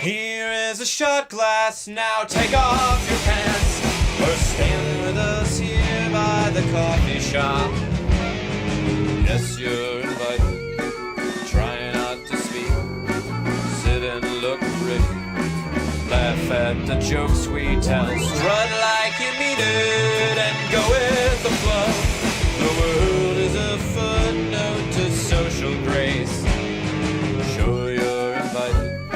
Here is a shot glass, now take off your pants, or stand with us here by the coffee shop. Yes, you're invited, try not to speak, sit and look pretty, laugh at the jokes we tell, strut like you mean it, and go with the flow. The world is a footnote to social grace. Sure, you're invited,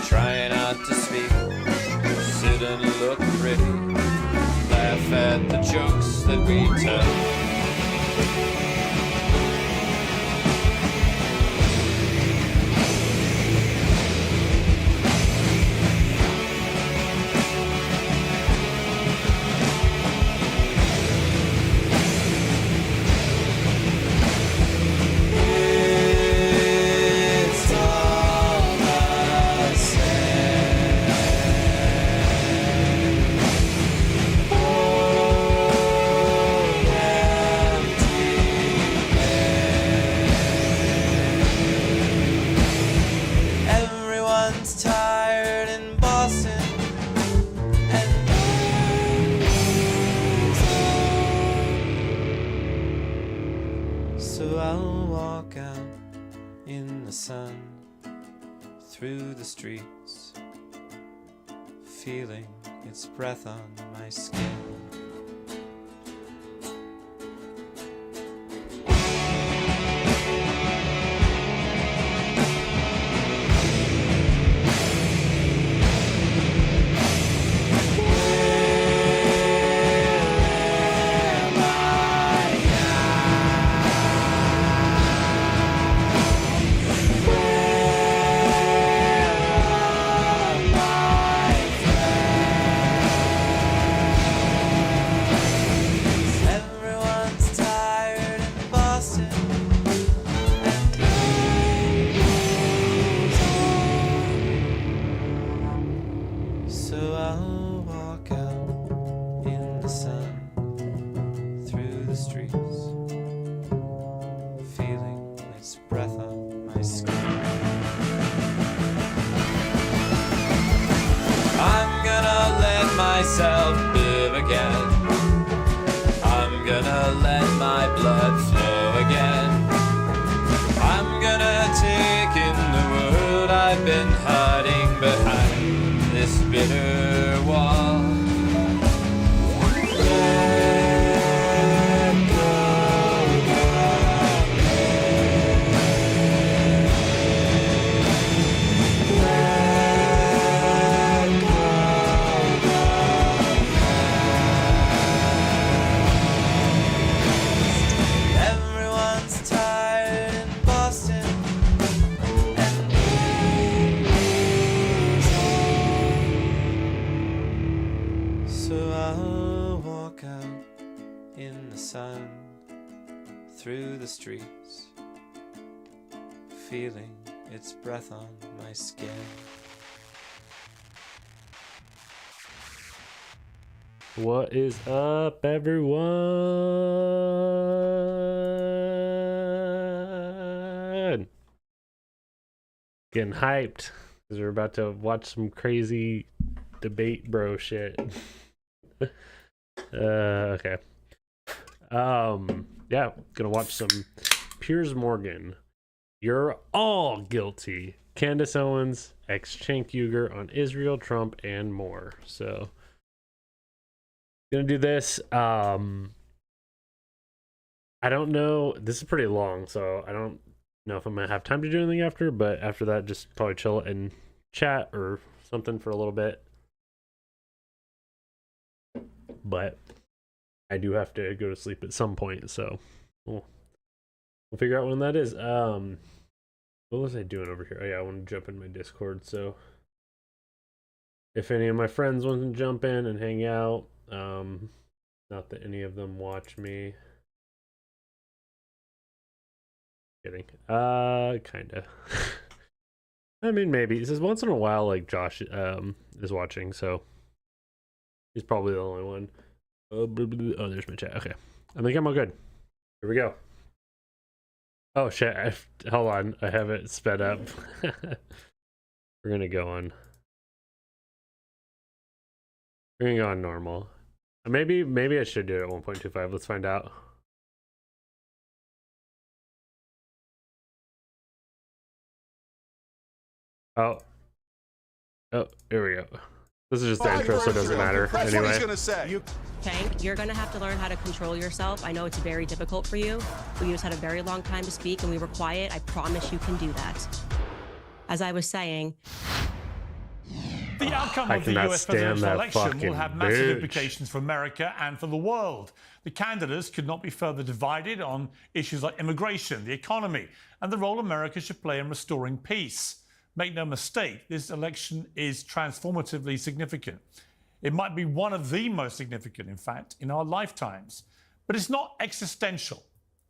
try not to speak, sit and look pretty, laugh at the jokes that we tell. Tired in Boston, and so I'll walk out in the sun through the streets, feeling its breath on my skin. So I'll walk out in the sun through the streets, feeling its breath on my skin. I'm gonna let myself live again. I'm gonna let my blood flow again. I'm gonna take in the world I've been hiding behind this bitter wall. Let go Everyone's tired in Boston, and so I'll walk out in the sun through the streets, feeling its breath on my skin. What is up, everyone? Getting hyped because we're about to watch some crazy debate bro shit. Okay. Yeah, gonna watch some Piers Morgan. You're all guilty. Candace Owens, ex-Cenk Uyghur on Israel, Trump, and more. So gonna do this. I don't know. This is pretty long, so I don't know if I'm gonna have time to do anything after, but after that, just probably chill and chat or something for a little bit. But I do have to go to sleep at some point, so we'll figure out when that is. What was I doing over here? Oh yeah, I want to jump in my Discord, so if any of my friends want to jump in and hang out, not that any of them watch me. Kidding. Kinda. I mean, maybe. He says once in a while, like Josh is watching, so he's probably the only one. Oh, there's my chat. Okay, I think I'm all good. Here we go. Oh shit! Hold on, I have it sped up. We're gonna go on. We're gonna go on normal. Maybe I should do it at 1.25. Let's find out. Oh, here we go. This is just the intro, so it doesn't matter. That's anyway. what he's gonna say. Tank, you're gonna have to learn how to control yourself. I know it's very difficult for you. We just had a very long time to speak and we were quiet. I promise you can do that. As I was saying, the outcome of the US presidential election will have massive implications for America and for the world. The candidates could not be further divided on issues like immigration, the economy, and the role America should play in restoring peace. Make no mistake, this election is transformatively significant. It might be one of the most significant, in fact, in our lifetimes. But it's not existential.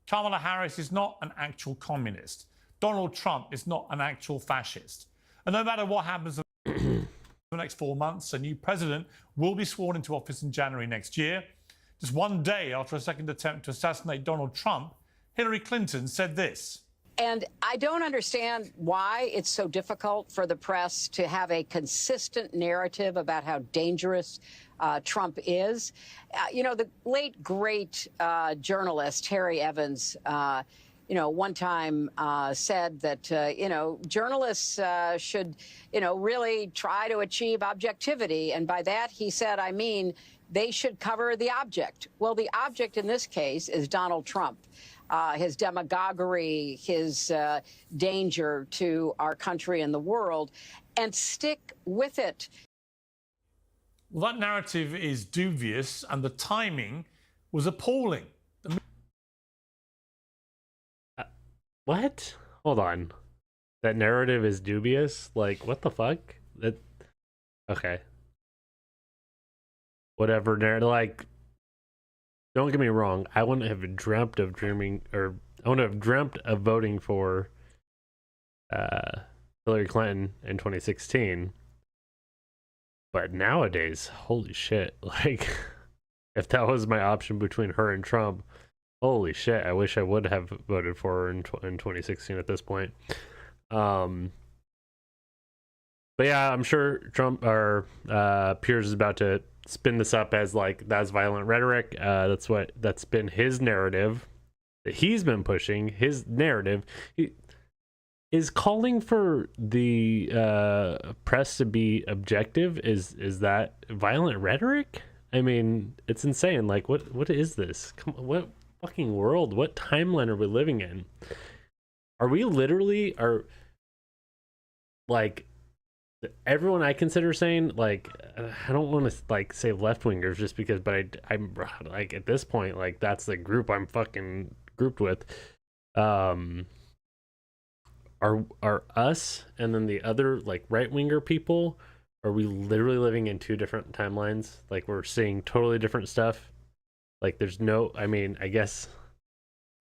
Kamala Harris is not an actual communist. Donald Trump is not an actual fascist. And no matter what happens in the next 4 months, a new president will be sworn into office in January next year. Just one day after a second attempt to assassinate Donald Trump, Hillary Clinton said this. And I don't understand why it's so difficult for the press to have a consistent narrative about how dangerous Trump is. You know, the late, great journalist Harry Evans, one time said that, journalists should, really try to achieve objectivity. And by that, he said, I mean, they should cover the object. Well, the object in this case is Donald Trump. His demagoguery, his danger to our country and the world, and stick with it. Well, that narrative is dubious, and the timing was appalling. What? Hold on. That narrative is dubious? Like, what the fuck? Okay. Whatever narrative, like... Don't get me wrong, I wouldn't have dreamt of voting for Hillary Clinton in 2016. But nowadays, holy shit, like, if that was my option between her and Trump, holy shit, I wish I would have voted for her in 2016 at this point. But yeah, I'm sure Trump or Piers is about to spin this up as like that's violent rhetoric. That's been his narrative that he's been pushing. His narrative is calling for the press to be objective. Is that violent rhetoric? I mean, it's insane. Like, what is this? What fucking world? What timeline are we living in? Are we literally like? Everyone I consider sane, like, I don't want to like say left wingers just because, but I'm like at this point, like that's the group I'm fucking grouped with. Are us and then the other like right winger people? Are we literally living in two different timelines? Like we're seeing totally different stuff. Like there's no, I mean, I guess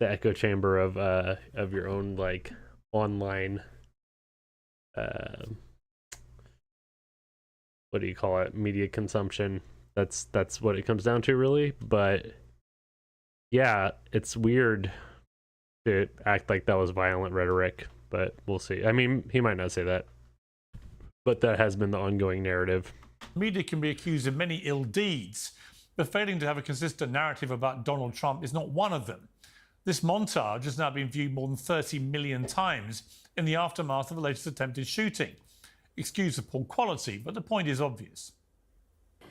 the echo chamber of your own like online. What do you call it? Media consumption. That's what it comes down to, really. But yeah, it's weird to act like that was violent rhetoric, but we'll see. I mean, he might not say that, but that has been the ongoing narrative. Media can be accused of many ill deeds, but failing to have a consistent narrative about Donald Trump is not one of them. This montage has now been viewed more than 30 million times in the aftermath of the latest attempted shooting. Excuse the poor quality, but the point is obvious.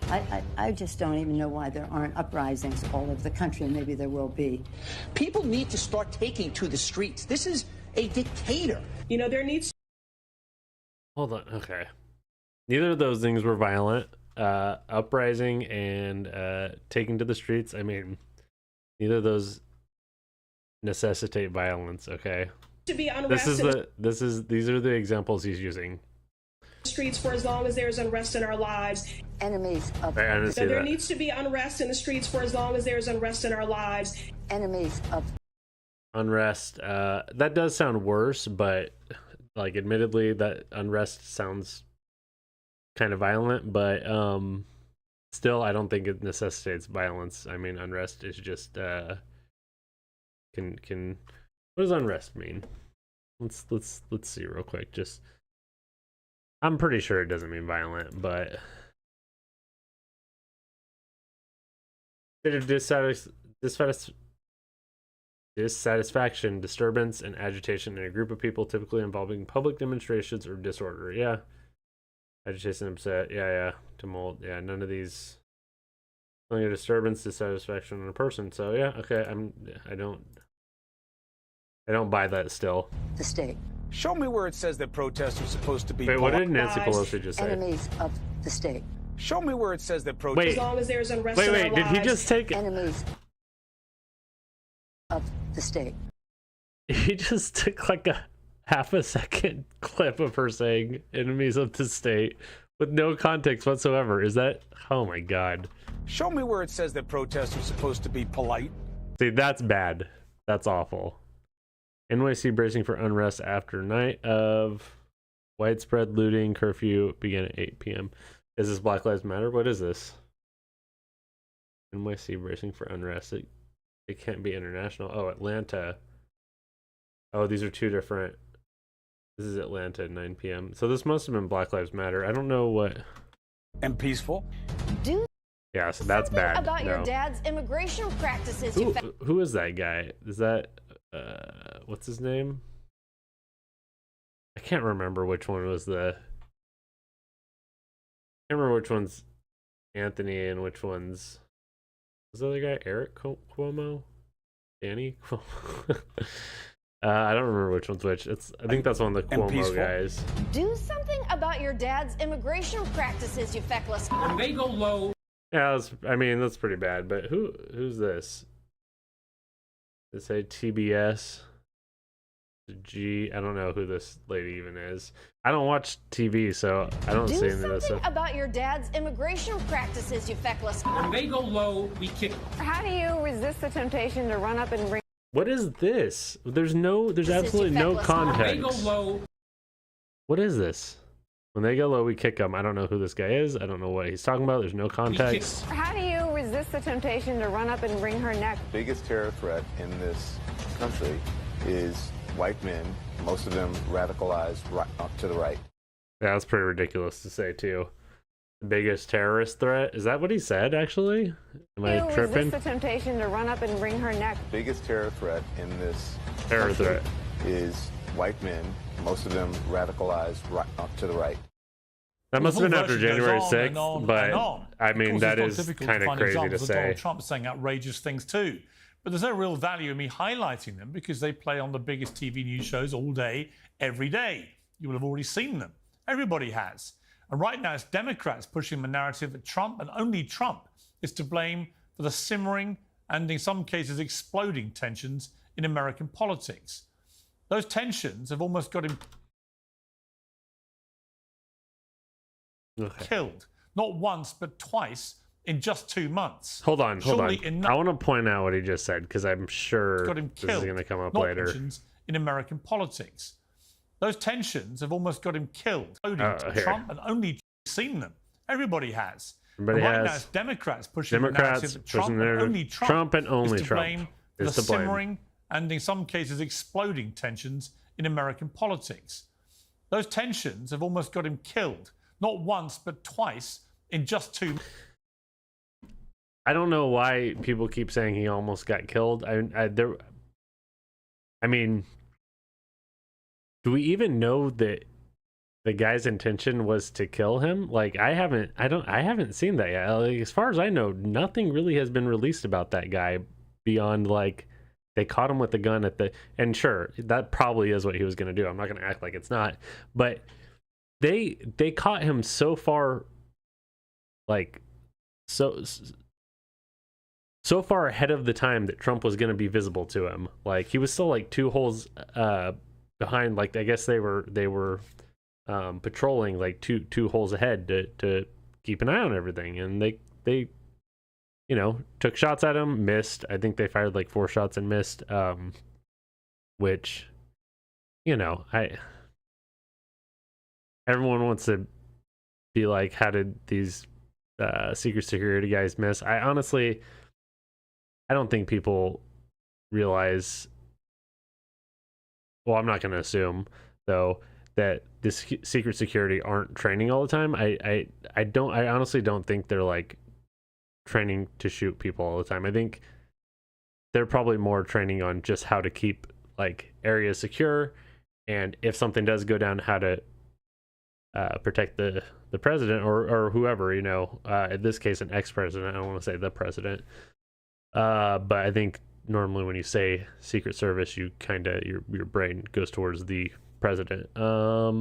I just don't even know why there aren't uprisings all over the country, and maybe there will be. People need to start taking to the streets. This is a dictator. You know, there needs... Hold on, okay. Neither of those things were violent. Uprising and taking to the streets, I mean, neither of those necessitate violence, okay? To be unrest these are the examples he's using. Streets for as long as there's unrest in our lives. Enemies of... There needs to be unrest in the streets for as long as there's unrest in our lives. Enemies of... Unrest. That does sound worse, but like, admittedly, that unrest sounds kind of violent, but still, I don't think it necessitates violence. I mean, unrest is just can what does unrest mean? Let's see real quick. Just, I'm pretty sure it doesn't mean violent, but state of dissatisfaction, disturbance, and agitation in a group of people, typically involving public demonstrations or disorder. Yeah. Agitation, upset. Yeah. Tumult. Yeah, none of these. Only a disturbance, dissatisfaction in a person. So yeah, okay. I don't buy that still. The state. Show me where it says that protests are supposed to be. Wait, what did Nancy Pelosi just say? Enemies of the state. Show me where it says that protests. As long as there's unrest in our Wait, did he lives. just take? Enemies of the state. He just took like a half a second clip of her saying "enemies of the state" with no context whatsoever. Is that? Oh my god. Show me where it says that protests are supposed to be polite. See, that's bad. That's awful. NYC bracing for unrest after night of widespread looting. Curfew began at 8 p.m. Is this Black Lives Matter? What is this? NYC bracing for unrest. It can't be international. Oh, Atlanta. Oh, these are two different. This is Atlanta at 9 p.m. So this must have been Black Lives Matter. I don't know what. And peaceful. Yeah, so that's bad. About your dad's immigration practices. Who is that guy? Is that what's his name? I can't remember which one was the. I can't remember which one's Anthony and which one's. Was the other guy Eric Cuomo? Danny Cuomo? I don't remember which one's which. I think that's one of the Cuomo guys. Do something about your dad's immigration practices, you feckless. When they go low. Yeah, that's pretty bad. But who's this? They say TBS. I don't know who this lady even is. I don't watch TV, so I don't see any of this stuff. About your dad's immigration practices, you feckless. When they go low, we kick. How do you resist the temptation to run up and bring? What is this? There's absolutely no context. When they go low. What is this? When they go low, we kick them. I don't know who this guy is. I don't know what he's talking about. There's no context. How do you resist the temptation to run up and wring her neck? The biggest terror threat in this country is white men, most of them radicalized right up to the right. Yeah, that's pretty ridiculous to say, too. The biggest terrorist threat? Is that what he said, actually? Am I tripping? Resist the temptation to run up and wring her neck. The biggest terror threat in this country is white men, most of them radicalized right up to the right. That must have been after January 6th, but I mean, that is kind of crazy to say. Donald Trump saying outrageous things too. But there's no real value in me highlighting them because they play on the biggest TV news shows all day, every day. You will have already seen them. Everybody has. And right now, it's Democrats pushing the narrative that Trump and only Trump is to blame for the simmering and, in some cases, exploding tensions in American politics. Those tensions have almost got him killed. Not once, but twice in just 2 months. Hold on. I want to point out what he just said because I'm sure got him this killed. is going to come up Not later. Tensions in American politics. Those tensions have almost got him killed. Trump and only seen them. Everybody has. Everybody right has. now, it's Democrats pushing the narrative that Trump and only Trump is to blame for the simmering and, in some cases, exploding tensions in American politics. Those tensions have almost got him killed. Not once, but twice in just 2 months. I don't know why people keep saying he almost got killed. I mean, do we even know that the guy's intention was to kill him? Like, I haven't seen that yet. Like, as far as I know, nothing really has been released about that guy beyond, like, they caught him with the gun at the, and sure, that probably is what he was going to do. I'm not going to act like it's not, but they caught him so far, like, so far ahead of the time that Trump was going to be visible to him. Like, he was still like 2 holes behind. Like, I guess they were patrolling like two holes ahead to keep an eye on everything, and they took shots at him, missed. I think they fired like 4 shots and missed, which, everyone wants to be like, how did these secret security guys miss? I honestly, I don't think people realize. Well, I'm not going to assume though that this secret security aren't training all the time. I honestly don't think they're like training to shoot people all the time. I think they're probably more training on just how to keep like areas secure, and if something does go down, how to protect the president or whoever, you know, in this case an ex-president. I don't want to say the president, but I think normally when you say Secret Service, you kind of your brain goes towards the president. I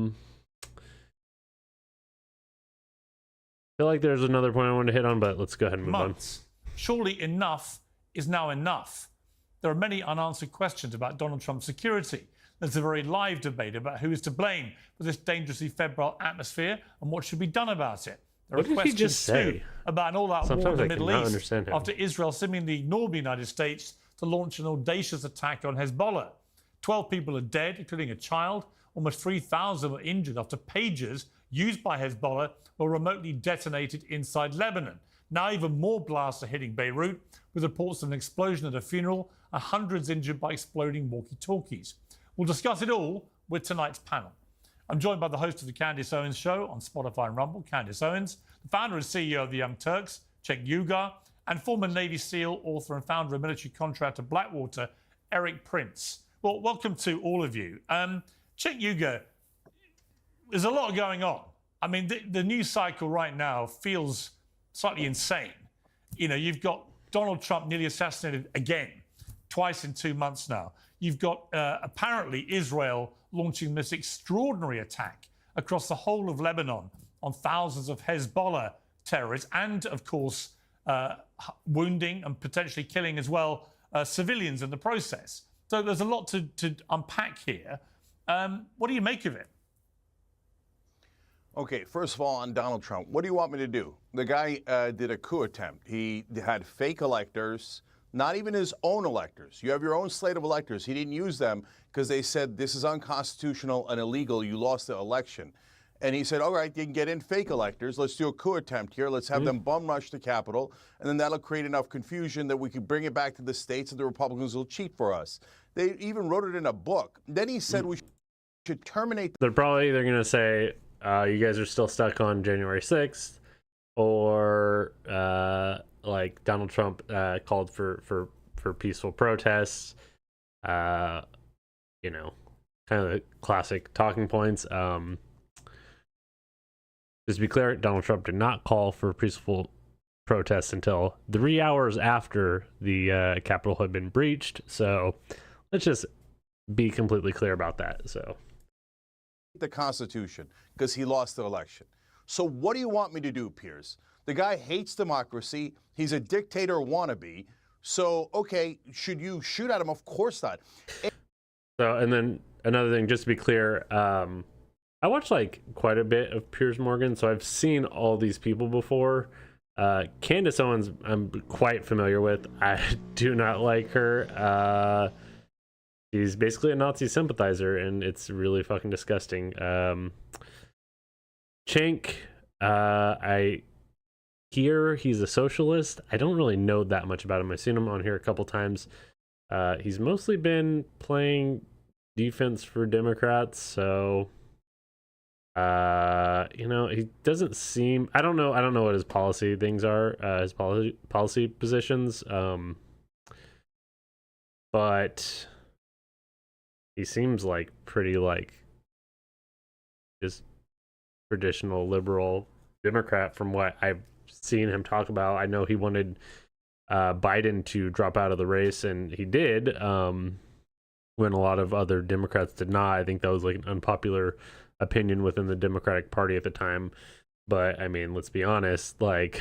feel like there's another point I wanted to hit on, but let's go ahead and move on. Surely enough is now enough. There are many unanswered questions about Donald Trump's security. There's a very live debate about who is to blame for this dangerously febrile atmosphere and what should be done about it. There What are did he questions just say? too about an all-out war in Sometimes the I Middle cannot East understand him. after Israel seemingly ignored the United States to launch an audacious attack on Hezbollah. 12 people are dead, including a child. Almost 3,000 were injured after pagers used by Hezbollah were remotely detonated inside Lebanon. Now even more blasts are hitting Beirut, with reports of an explosion at a funeral and hundreds injured by exploding walkie-talkies. We'll discuss it all with tonight's panel. I'm joined by the host of the Candace Owens Show on Spotify and Rumble, Candace Owens, the founder and CEO of the Young Turks, Cenk Uygur, and former Navy SEAL, author and founder of military contractor Blackwater, Eric Prince. Well, welcome to all of you. Cenk Uygur, there's a lot going on. I mean, the news cycle right now feels slightly insane. You know, you've got Donald Trump nearly assassinated again, twice in 2 months now. You've got apparently Israel launching this extraordinary attack across the whole of Lebanon on thousands of Hezbollah terrorists and, of course, wounding and potentially killing as well civilians in the process. So there's a lot to unpack here. What do you make of it? Okay, first of all, on Donald Trump, what do you want me to do? The guy did a coup attempt. He had fake electors, not even his own electors. You have your own slate of electors. He didn't use them because they said this is unconstitutional and illegal. You lost the election. And he said, all right, you can get in fake electors. Let's do a coup attempt here. Let's have them bum rush the Capitol. And then that'll create enough confusion that we can bring it back to the states and the Republicans will cheat for us. They even wrote it in a book. Then he said we should terminate. They're probably either going to say, you guys are still stuck on January 6th, or like Donald Trump called for peaceful protests. You know, kind of the classic talking points. Just to be clear, Donald Trump did not call for peaceful protests until 3 hours after the Capitol had been breached. So let's just be completely clear about that. So the Constitution because he lost the election. So what do you want me to do, Piers? The guy hates democracy. He's a dictator wannabe. So, okay, should you shoot at him? Of course not. So, and then another thing, just to be clear, I watched like quite a bit of Piers Morgan, so I've seen all these people before. Candace Owens, I'm quite familiar with. I do not like her. She's basically a Nazi sympathizer, and it's really fucking disgusting. Cenk, I hear he's a socialist. I don't really know that much about him. I've seen him on here a couple times. He's mostly been playing defense for Democrats, so you know, he doesn't seem, I don't know what his policy things are, his policy positions, but he seems like pretty like just traditional liberal Democrat from what I've seen him talk about. I know he wanted Biden to drop out of the race, and he did, when a lot of other Democrats did not. I think that was like an unpopular opinion within the Democratic Party at the time. But I mean, let's be honest, like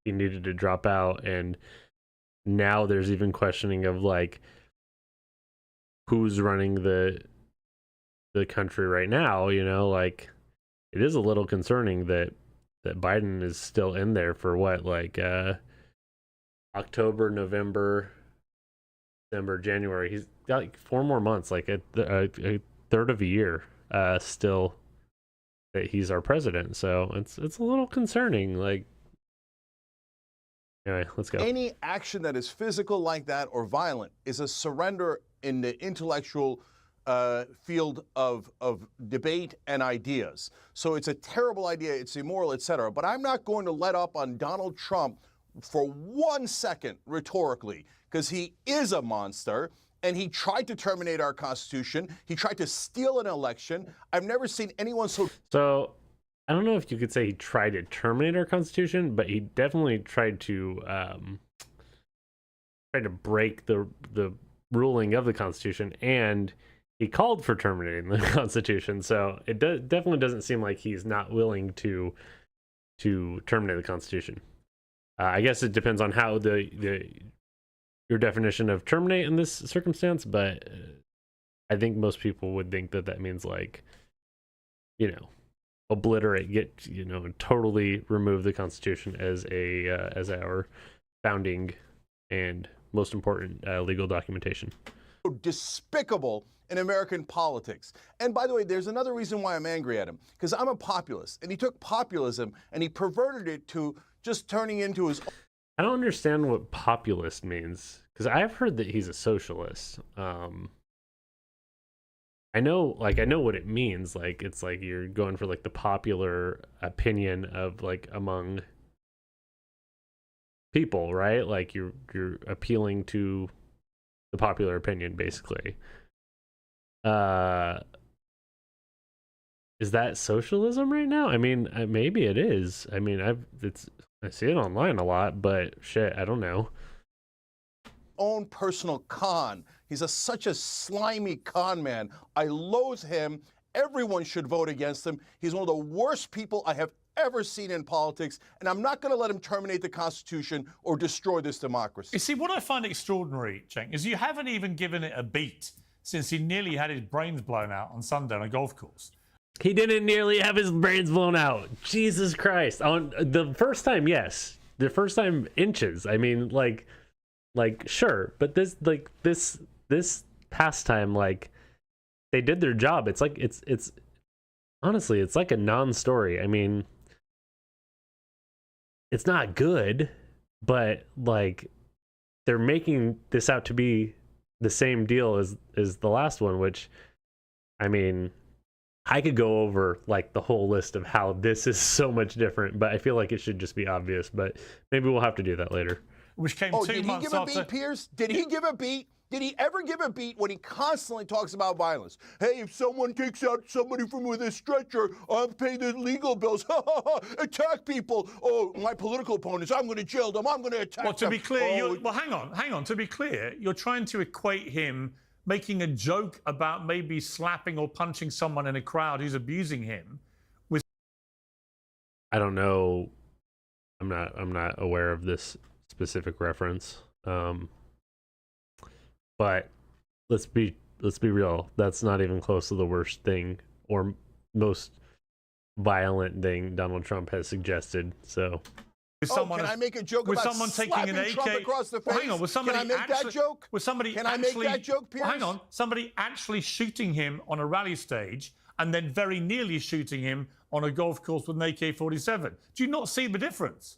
he needed to drop out, and now there's even questioning of like who's running the country right now, you know, like it is a little concerning that Biden is still in there for what, like October, November, December, January. He's got like 4 more months, like a third of a year still that he's our president. So it's a little concerning. Like, anyway, let's go. Any action that is physical like that or violent is a surrender in the intellectual field of debate and ideas. So it's a terrible idea, it's immoral, etc. But I'm not going to let up on Donald Trump for 1 second rhetorically, because he is a monster, and he tried to terminate our Constitution. He tried to steal an election. I've never seen anyone so... So I don't know if you could say he tried to terminate our Constitution, but he definitely tried to break the ruling of the Constitution, and he called for terminating the Constitution. So it definitely doesn't seem like he's not willing to terminate the Constitution. I guess it depends on how your definition of terminate in this circumstance, but I think most people would think that means, like, you know, obliterate, totally remove the Constitution as our founding and most important legal documentation. Despicable in American politics. And by the way, there's another reason why I'm angry at him, because I'm a populist, and he took populism and he perverted it to just turning into his... I don't understand what populist means, because I've heard that he's a socialist. I know what it means. Like, it's like you're going for, like, the popular opinion of, like, among people, right? Like, you're appealing to the popular opinion, basically. Is that socialism right now? I mean, maybe it is. I mean, I see it online a lot, but shit, I don't know. Own personal con. He's such a slimy con man. I loathe him. Everyone should vote against him. He's one of the worst people I have ever seen in politics, and I'm not going to let him terminate the Constitution or destroy this democracy. You see, what I find extraordinary, Cenk, is you haven't even given it a beat since he nearly had his brains blown out on Sunday on a golf course. He didn't nearly have his brains blown out. Jesus Christ. On the first time, yes. The first time, inches. I mean, like sure, but this past time, like, they did their job. It's like it's honestly, it's like a non-story. I mean, it's not good, but, like, they're making this out to be the same deal as the last one, which, I mean, I could go over, like, the whole list of how this is so much different, but I feel like it should just be obvious. But maybe we'll have to do that later. Which came 2 months after... Did he give a beat, Piers? Did he give a beat? Did he ever give a beat when he constantly talks about violence? Hey, if someone takes out somebody from with a stretcher, I'll pay the legal bills. Attack people. Oh, my political opponents, I'm going to jail them. I'm going to attack them. Well, to be clear, hang on. To be clear, you're trying to equate him making a joke about maybe slapping or punching someone in a crowd who's abusing him with... I don't know. I'm not aware of this specific reference. But let's be real. That's not even close to the worst thing or most violent thing Donald Trump has suggested. So, can I make a joke about someone taking an AK Trump across the face? Well, hang on, can I make that joke? Can I make that joke, Piers? Well, hang on, somebody actually shooting him on a rally stage and then very nearly shooting him on a golf course with an AK-47. Do you not see the difference?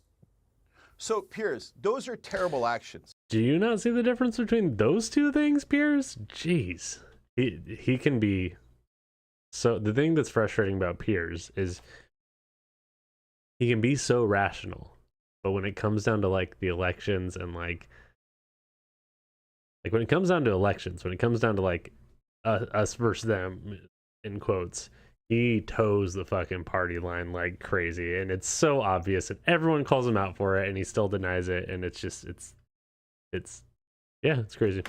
So, Piers, those are terrible actions. Do you not see the difference between those two things, Piers? Jeez. He can be... So, the thing that's frustrating about Piers is he can be so rational, but when it comes down to, like, the elections and, like when it comes down to elections, when it comes down to, like, us versus them, in quotes, he toes the fucking party line like crazy, and it's so obvious, and everyone calls him out for it, and he still denies it, and it's crazy.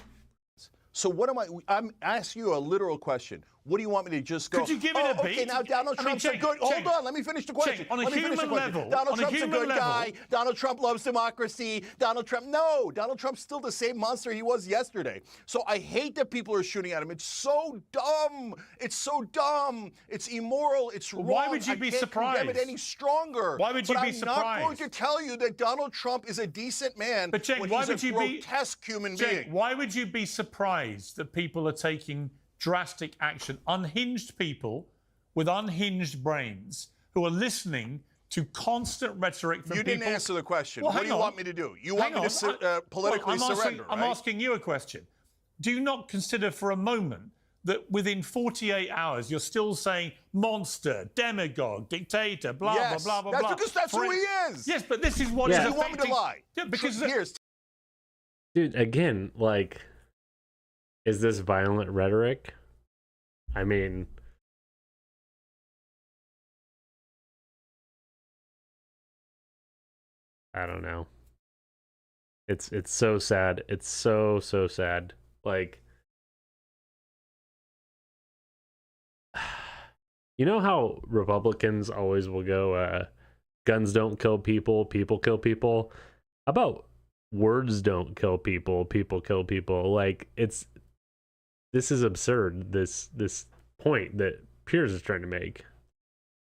So what am I'm asking you a literal question. What do you want me to just go? Could you give it a beat? Okay, now Donald Trump's a good... Hold on, let me finish the question. On a human level. Donald Trump's a good guy. Donald Trump loves democracy. Donald Trump's still the same monster he was yesterday. So I hate that people are shooting at him. It's so dumb. It's so dumb. It's immoral. It's wrong. Why would you be surprised? I can't condemn it any stronger. Why would you be surprised? I'm not going to tell you that Donald Trump is a decent man when he's a grotesque human being. Why would you be surprised that people are taking drastic action? Unhinged people with unhinged brains who are listening to constant rhetoric from people. You didn't answer the question. Well, what do you want me to do? You want me to politically surrender, I'm asking you a question. Do you not consider for a moment that within 48 hours you're still saying monster, demagogue, dictator, blah, blah, blah, blah, blah? Because that's who he is. Yes, but this is what is affecting... You want me to lie? Yeah, because... Dude, again, like, is this violent rhetoric? I mean... I don't know. It's so sad. It's so sad. Like, you know how Republicans always will go, guns don't kill people, people kill people? How about words don't kill people, people kill people? Like, this is absurd, this point that Piers is trying to make.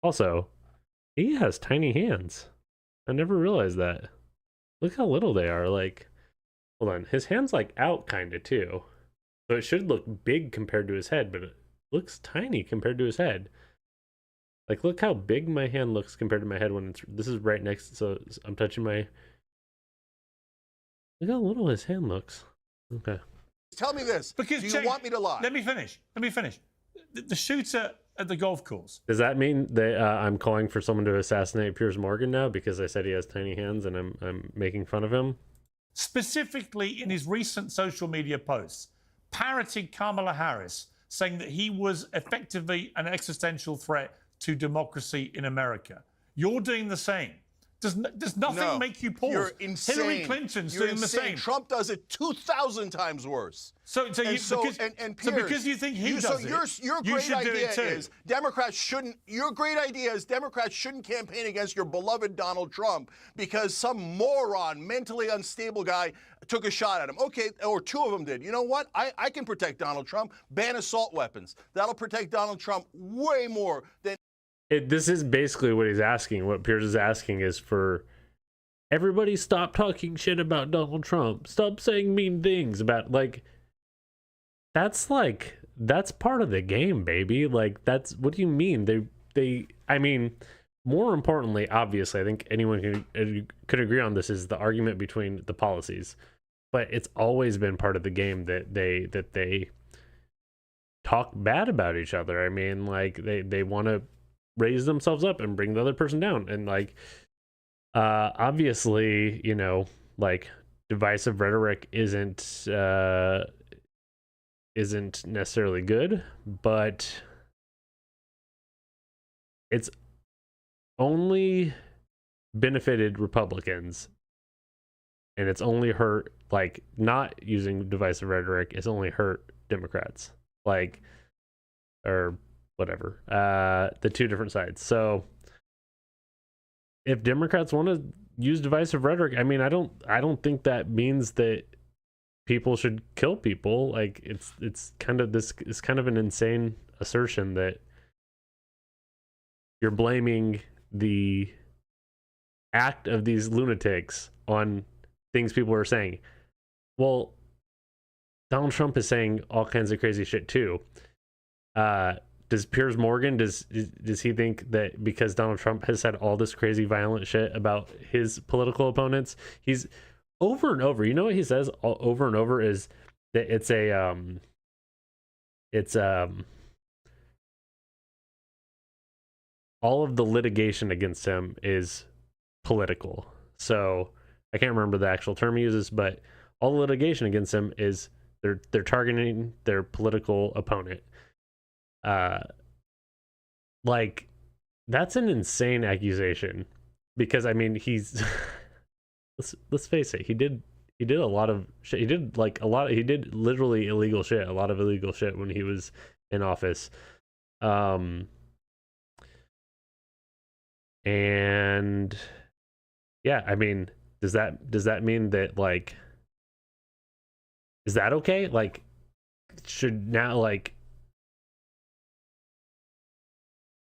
Also, he has tiny hands. I never realized that. Look how little they are. Like, hold on. His hand's like out kind of too. So it should look big compared to his head, but it looks tiny compared to his head. Like, look how big my hand looks compared to my head when this is right next. So I'm touching my... Look how little his hand looks. Okay. Tell me this. Because do you want me to lie? Let me finish. The shooter at the golf course. Does that mean that I'm calling for someone to assassinate Piers Morgan now because I said he has tiny hands and I'm making fun of him? Specifically in his recent social media posts, parroted Kamala Harris, saying that he was effectively an existential threat to democracy in America. You're doing the same. Does nothing make you pause? You're insane. Hillary Clinton's doing the same. Trump does it 2,000 times worse. Piers, because you think he does it, your great idea is Democrats shouldn't. Your great idea is Democrats shouldn't campaign against your beloved Donald Trump because some moron, mentally unstable guy took a shot at him. Okay, or two of them did. You know what? I can protect Donald Trump. Ban assault weapons. That'll protect Donald Trump way more than. This is basically what he's asking. What Piers is asking is for everybody stop talking shit about Donald Trump. Stop saying mean things about, like, that's part of the game, baby. Like, that's, what do you mean? I mean, more importantly, obviously, I think anyone could agree on this, is the argument between the policies. But it's always been part of the game that they talk bad about each other. I mean, like, they want to raise themselves up and bring the other person down, and like obviously, you know, like, divisive rhetoric isn't necessarily good, but it's only benefited Republicans, and it's only hurt, like, not using divisive rhetoric, it's only hurt Democrats, like, or whatever, the two different sides. So if Democrats want to use divisive rhetoric, I mean, I don't think that means that people should kill people. Like, it's kind of an insane assertion that you're blaming the act of these lunatics on things people are saying. Well, Donald Trump is saying all kinds of crazy shit too. Does Piers Morgan, does he think that because Donald Trump has said all this crazy violent shit about his political opponents, he's over and over, you know what he says over and over is that all of the litigation against him is political. So I can't remember the actual term he uses, but all the litigation against him is they're targeting their political opponent. Like, that's an insane accusation, because I mean, he's let's face it, he did a lot of shit. He did literally illegal shit, a lot of illegal shit when he was in office. And yeah, I mean, does that mean that, like, is that okay? Like, should now, like,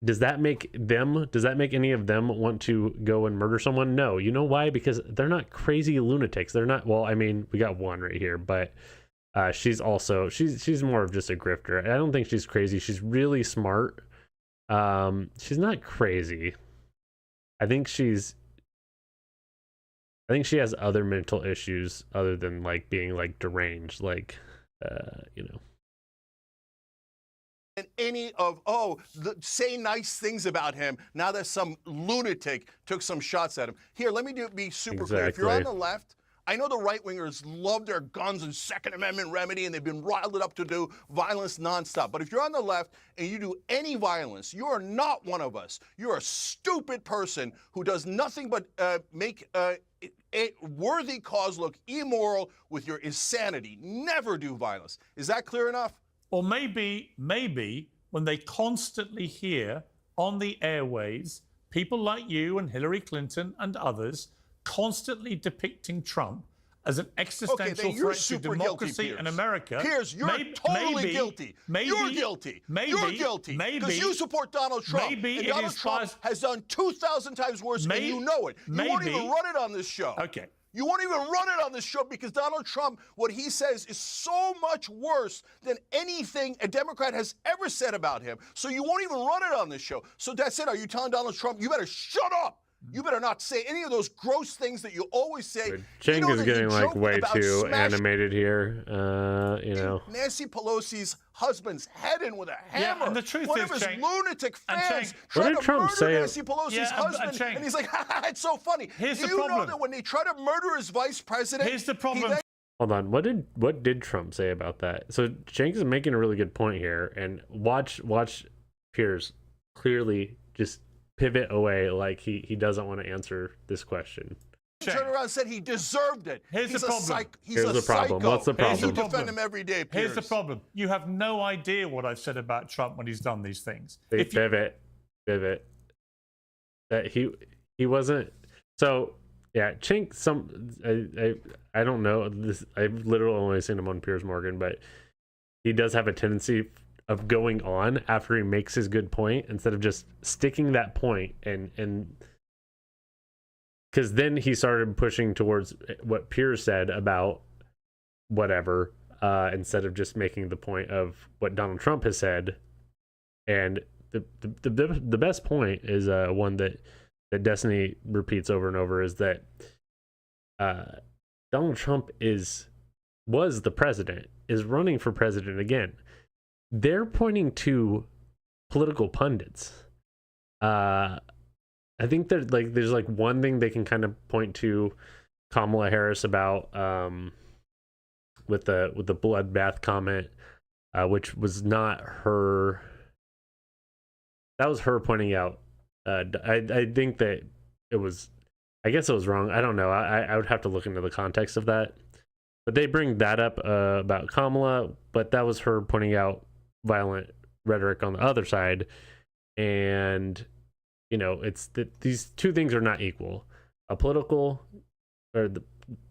does that make any of them want to go and murder someone? No. You know why? Because they're not crazy lunatics. They're not, well, I mean, we got one right here, but she's more of just a grifter. I don't think she's crazy. She's really smart. She's not crazy. I think she has other mental issues other than like being like deranged, like you know. And any of say nice things about him. Now that some lunatic took some shots at him. Here, let me be super clear. If you're on the left, I know the right-wingers love their guns and Second Amendment remedy, and they've been riled up to do violence nonstop. But if you're on the left and you do any violence, you are not one of us. You're a stupid person who does nothing but make a worthy cause look immoral with your insanity. Never do violence. Is that clear enough? Or maybe when they constantly hear on the airways people like you and Hillary Clinton and others constantly depicting Trump as an existential threat to democracy guilty, in America. Piers, you're totally guilty. You're guilty. You're guilty. Because you support Donald Trump. And Donald Trump has done 2,000 times worse, and you know it. You won't even run it on this show. Okay. You won't even run it on this show because Donald Trump, what he says is so much worse than anything a Democrat has ever said about him. So you won't even run it on this show. So that's it. Are you telling Donald Trump, you better shut up? You better not say any of those gross things that you always say. Cenk is getting like way too animated here. You know, Nancy Pelosi's husband's head in with a hammer. Yeah, and the truth One is, of his Cenk, lunatic fans what tried did to Trump murder say? Nancy Pelosi's husband, and he's like, it's so funny. Here's Do the you problem. know that when they try to murder his vice president, here's the problem. Hold on. What did Trump say about that? So Cenk is making a really good point here, and watch Piers clearly just pivot away like he doesn't want to answer this question. Turned around and said he deserved it. Here's the problem. Here's the problem. What's the problem? You defend him every day, Piers. Here's the problem. You have no idea what I've said about Trump when he's done these things. Pivot. That he wasn't. So yeah, Cenk. I don't know this. I've literally only seen him on Piers Morgan, but he does have a tendency of going on after he makes his good point instead of just sticking that point and because then he started pushing towards what Piers said about whatever instead of just making the point of what Donald Trump has said. And the best point is one that Destiny repeats over and over is that Donald Trump was the president, is running for president again. They're pointing to political pundits. I think that there's like one thing they can kind of point to Kamala Harris about with the bloodbath comment, which was not her. That was her pointing out. I think that it was. I guess it was wrong. I don't know. I would have to look into the context of that. But they bring that up about Kamala, but that was her pointing out violent rhetoric on the other side. And you know, it's that these two things are not equal. A political or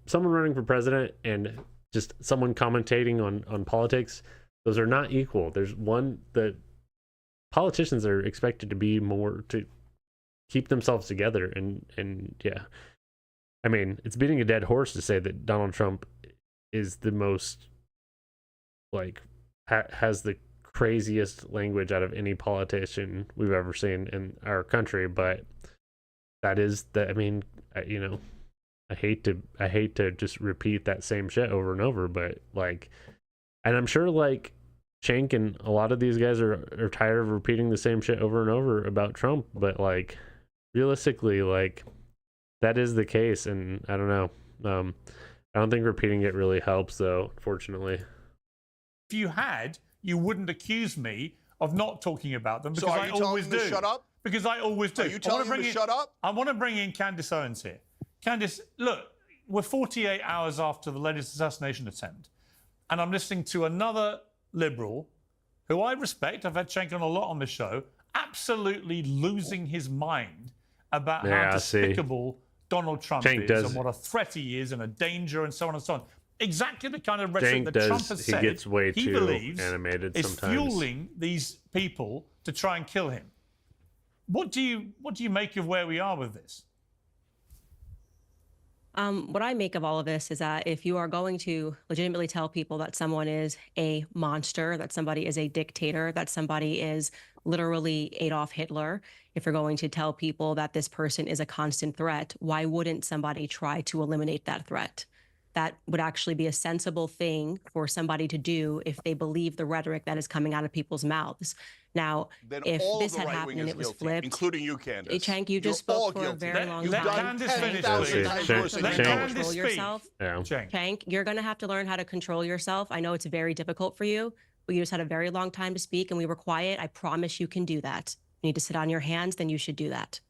someone running for president and just someone commentating on politics, those are not equal. There's one that politicians are expected to be more to keep themselves together, and yeah. I mean, it's beating a dead horse to say that Donald Trump is the most has the craziest language out of any politician we've ever seen in our country, but that is that. I mean, you know, I hate to just repeat that same shit over and over, but and I'm sure Cenk and a lot of these guys are tired of repeating the same shit over and over about Trump, but realistically, that is the case, and I don't know. I don't think repeating it really helps, though, unfortunately. If you had, you wouldn't accuse me of not talking about them, because so are you I always do. Shut up? Because I always do. Are you telling him to shut up? I want to bring in Candace Owens here. Candace, look, we're 48 hours after the latest assassination attempt, and I'm listening to another liberal who I respect. I've had Cenk on a lot on this show, absolutely losing his mind about how despicable Donald Trump is and what a threat he is and a danger and so on and so on. Exactly the kind of rhetoric that Trump has said he believes is fueling these people to try and kill him. What do you make of where we are with this? What I make of all of this is that if you are going to legitimately tell people that someone is a monster, that somebody is a dictator, that somebody is literally Adolf Hitler, if you're going to tell people that this person is a constant threat, why wouldn't somebody try to eliminate that threat? That would actually be a sensible thing for somebody to do if they believe the rhetoric that is coming out of people's mouths. Now, Then if all this the had right happened and wingers it was guilty, flipped, including you, Candace. Cenk, you just You're all spoke for a guilty. very long You've time. done Candace finish, 10,000 please. times Cenk, worse than Let you. Candace control speak. yourself. Yeah. Cenk, you're going to have to learn how to control yourself. I know it's very difficult for you, but you just had a very long time to speak and we were quiet. I promise you can do that. You need to sit on your hands, then you should do that.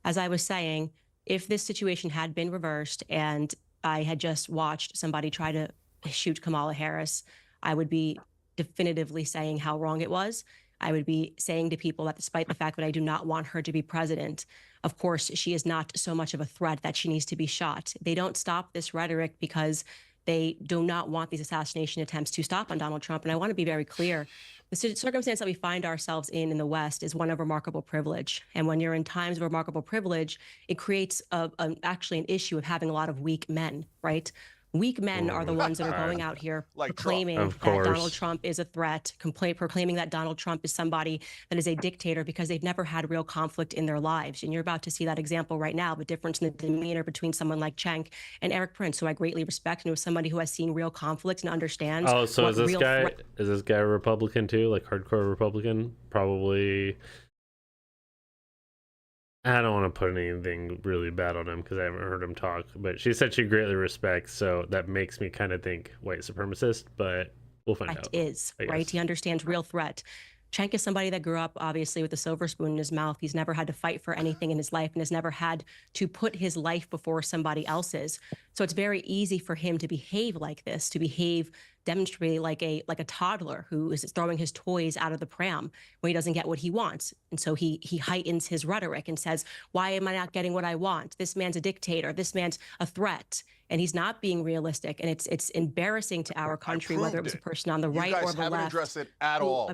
As I was saying, if this situation had been reversed and I had just watched somebody try to shoot Kamala Harris, I would be definitively saying how wrong it was. I would be saying to people that despite the fact that I do not want her to be president, of course, she is not so much of a threat that she needs to be shot. They don't stop this rhetoric because they do not want these assassination attempts to stop on Donald Trump. And I want to be very clear. The circumstance that we find ourselves in the West is one of remarkable privilege. And when you're in times of remarkable privilege, it creates actually an issue of having a lot of weak men, right? Weak men are the ones that are going out here Like proclaiming Trump. Of that course. Donald Trump is a threat, proclaiming that Donald Trump is somebody that is a dictator because they've never had real conflict in their lives. And you're about to see that example right now, the difference in the demeanor between someone like Cenk and Eric Prince, who I greatly respect and who is somebody who has seen real conflict and understands. Oh, so what is this real guy threat- is this guy a Republican too, like hardcore Republican? Probably. I don't want to put anything really bad on him because I haven't heard him talk. But she said she greatly respects, so that makes me kind of think white supremacist. But we'll find out. Is right. He understands real threat. Cenk is somebody that grew up obviously with a silver spoon in his mouth. He's never had to fight for anything in his life and has never had to put his life before somebody else's. So it's very easy for him to behave like this, to behave demonstrably like a toddler who is throwing his toys out of the pram when he doesn't get what he wants. And so he heightens his rhetoric and says, why am I not getting what I want? This man's a dictator. This man's a threat. And he's not being realistic. And it's embarrassing to our country, whether it was a person on the right or the left. You guys haven't addressed it at all.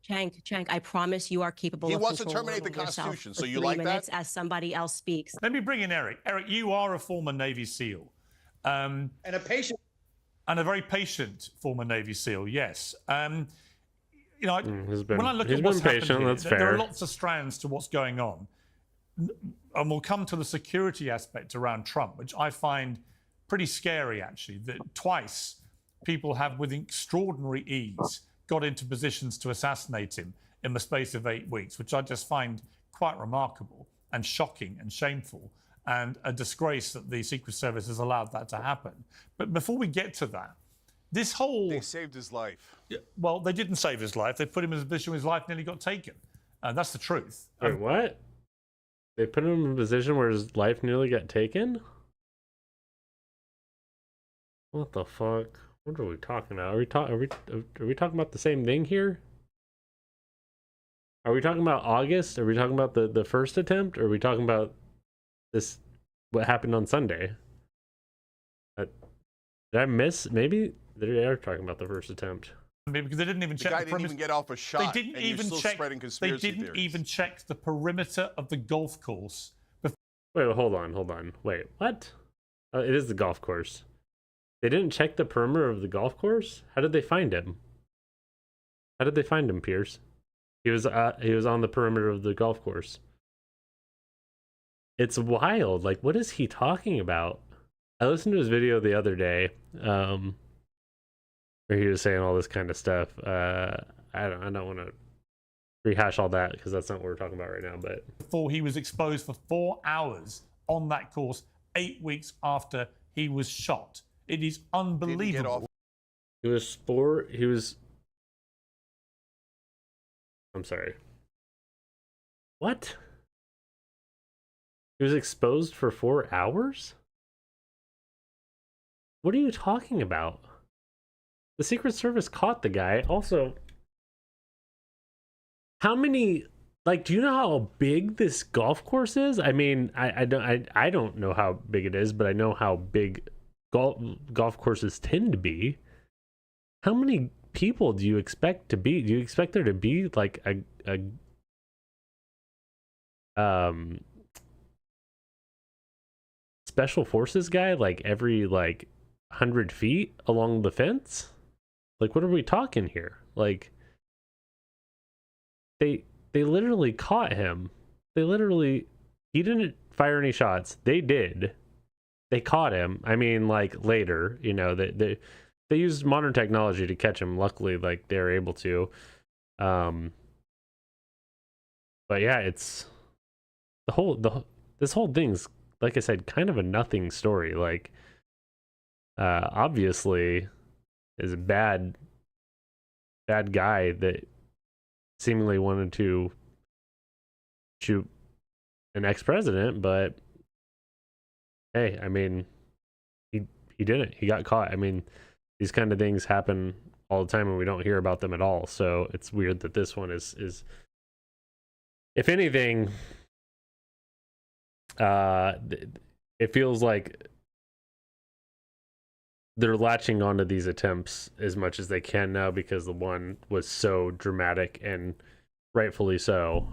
Cenk, I promise you are capable he of wants to controlling terminate the yourself Constitution, for so you 3 like minutes that? as somebody else speaks. Let me bring in Eric. Eric, you are a former Navy SEAL. And a patient. And a very patient former Navy SEAL, yes. You know, when I look he's at what's been happened patient, here, that's there fair. are lots of strands to what's going on. And we'll come to the security aspect around Trump, which I find pretty scary, actually, that twice people have, with extraordinary ease, got into positions to assassinate him in the space of 8 weeks, which I just find quite remarkable and shocking and shameful, and a disgrace that the Secret Service has allowed that to happen. But before we get to that, this whole... They saved his life. Well, they didn't save his life. They put him in a position where his life nearly got taken. That's the truth. Wait, what? They put him in a position where his life nearly got taken? What the fuck? What are we talking about? Are we talking about the same thing here? Are we talking about August? Are we talking about the first attempt? Or are we talking about this, what happened on Sunday? Did I miss? Maybe they are talking about the first attempt. Because they didn't even check guy the didn't perimeter. even get off a shot. They didn't and you're even still check. spreading They conspiracy didn't theories. even check the perimeter of the golf course. Wait, hold on. Wait, what? It is the golf course. They didn't check the perimeter of the golf course? How did they find him? How did they find him, Piers? He was on the perimeter of the golf course. It's wild. Like, what is he talking about? I listened to his video the other day, where he was saying all this kind of stuff. I don't want to rehash all that because that's not what we're talking about right now. But before he was exposed for 4 hours on that course, 8 weeks after he was shot. It is unbelievable. I'm sorry. What? He was exposed for 4 hours? What are you talking about? The Secret Service caught the guy. Also, how many, like, do you know how big this golf course is? I mean, I don't know how big it is, but I know how big golf courses tend to be. How many people do you expect to be? Do you expect there to be like a special forces guy like every like 100 feet along the fence? Like, what are we talking here? Like, they literally caught him. He didn't fire any shots. They did. They caught him. I mean, like, later, you know, they used modern technology to catch him. Luckily, like, they were able to. But yeah, it's this whole thing's, like I said, kind of a nothing story. Like, obviously is a bad guy that seemingly wanted to shoot an ex-president, but hey, I mean, he didn't. He got caught. I mean, these kind of things happen all the time and we don't hear about them at all. So it's weird that this one is if anything, it feels like they're latching onto these attempts as much as they can now because the one was so dramatic and rightfully so.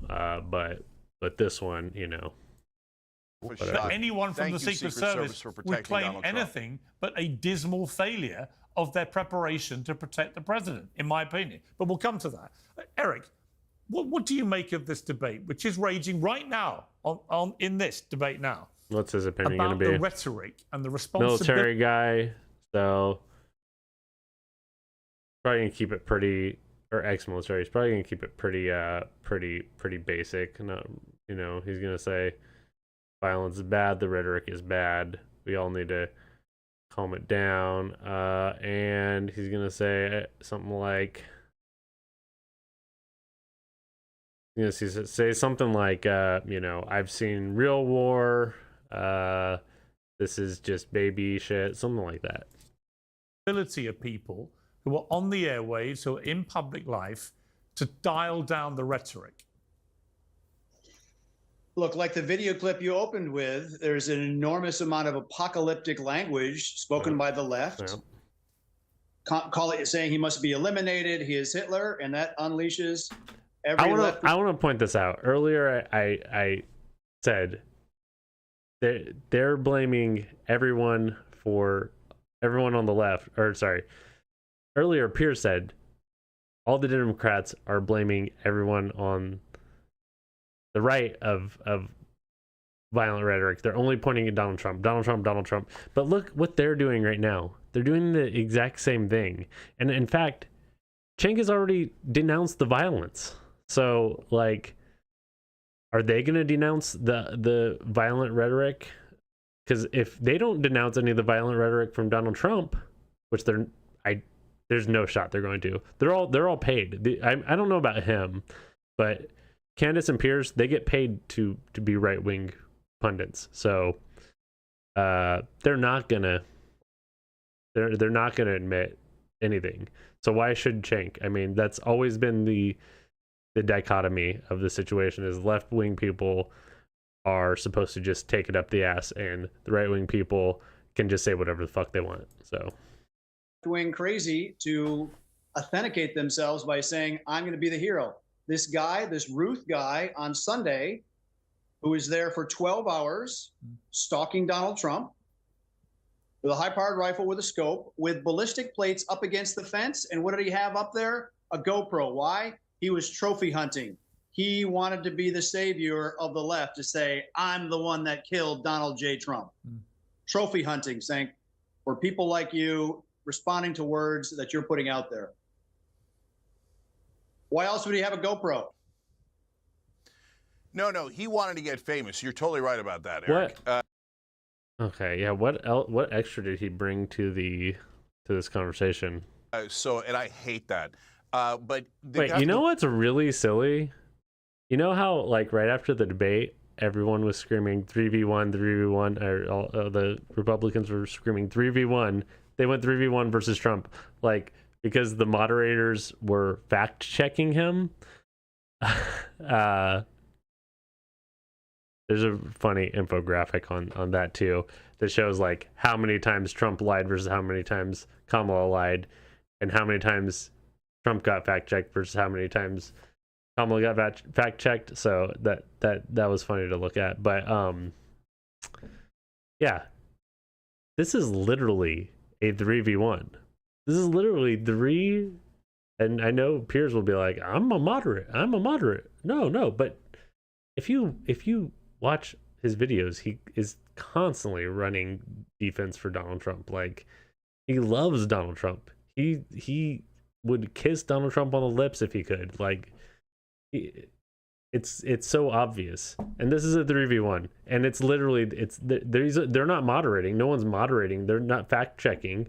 But this one, you know. Anyone from the Secret Service would claim anything but a dismal failure of their preparation to protect the president, in my opinion. But we'll come to that. Eric, what do you make of this debate, which is raging right now in this debate now? What's his opinion going to be? About the rhetoric and the responsibility. Military guy, so probably going to keep it pretty, or ex-military. He's probably going to keep it pretty basic. No, you know, he's going to say violence is bad, the rhetoric is bad. We all need to calm it down. And he's going to say something like, say something like, you know, I've seen real war. This is just baby shit, something like that. Ability of people who are on the airwaves, who are in public life, to dial down the rhetoric. Look, like the video clip you opened with, there's an enormous amount of apocalyptic language spoken by the left. Call it saying he must be eliminated, he is Hitler, and that unleashes every left. I want to point this out. Earlier, I said they're blaming everyone on the left. Or sorry, earlier Piers said all the Democrats are blaming everyone on the right of violent rhetoric. They're only pointing at Donald Trump. But look what they're doing right now. They're doing the exact same thing. And in fact, Cenk has already denounced the violence. So, like, are they going to denounce the violent rhetoric? Because if they don't denounce any of the violent rhetoric from Donald Trump, which there's no shot they're going to. They're all paid. I don't know about him, but Candace and Piers, they get paid to be right-wing pundits. So they're not gonna admit anything. So why should Cenk? I mean, that's always been the dichotomy of the situation is left-wing people are supposed to just take it up the ass and the right-wing people can just say whatever the fuck they want. So wing crazy to authenticate themselves by saying, I'm going to be the hero. This guy, this Ruth guy on Sunday, who was there for 12 hours stalking Donald Trump with a high-powered rifle with a scope, with ballistic plates up against the fence. And what did he have up there? A GoPro. Why? He was trophy hunting. He wanted to be the savior of the left, to say, I'm the one that killed Donald J. Trump. Trophy hunting, saying, for people like you, responding to words that you're putting out there. Why else would he have a GoPro? No, he wanted to get famous. You're totally right about that, Eric. Okay, yeah. What extra did he bring to this conversation? And I hate that. But wait, you know what's really silly? You know how, like, right after the debate, everyone was screaming 3v1, 3v1, or all the Republicans were screaming 3v1. They went 3v1 versus Trump, like, because the moderators were fact checking him. There's a funny infographic on that too that shows like how many times Trump lied versus how many times Kamala lied, and how many times Trump got fact checked versus how many times Kamala got fact checked. So that was funny to look at. But yeah, this is literally a 3v1. This is literally three, and I know Piers will be like, I'm a moderate. No, but if you watch his videos, he is constantly running defense for Donald Trump. Like, he loves Donald Trump. He would kiss Donald Trump on the lips if he could. Like, it's so obvious. And this is a 3v1, and it's literally they're not moderating. No one's moderating. They're not fact checking.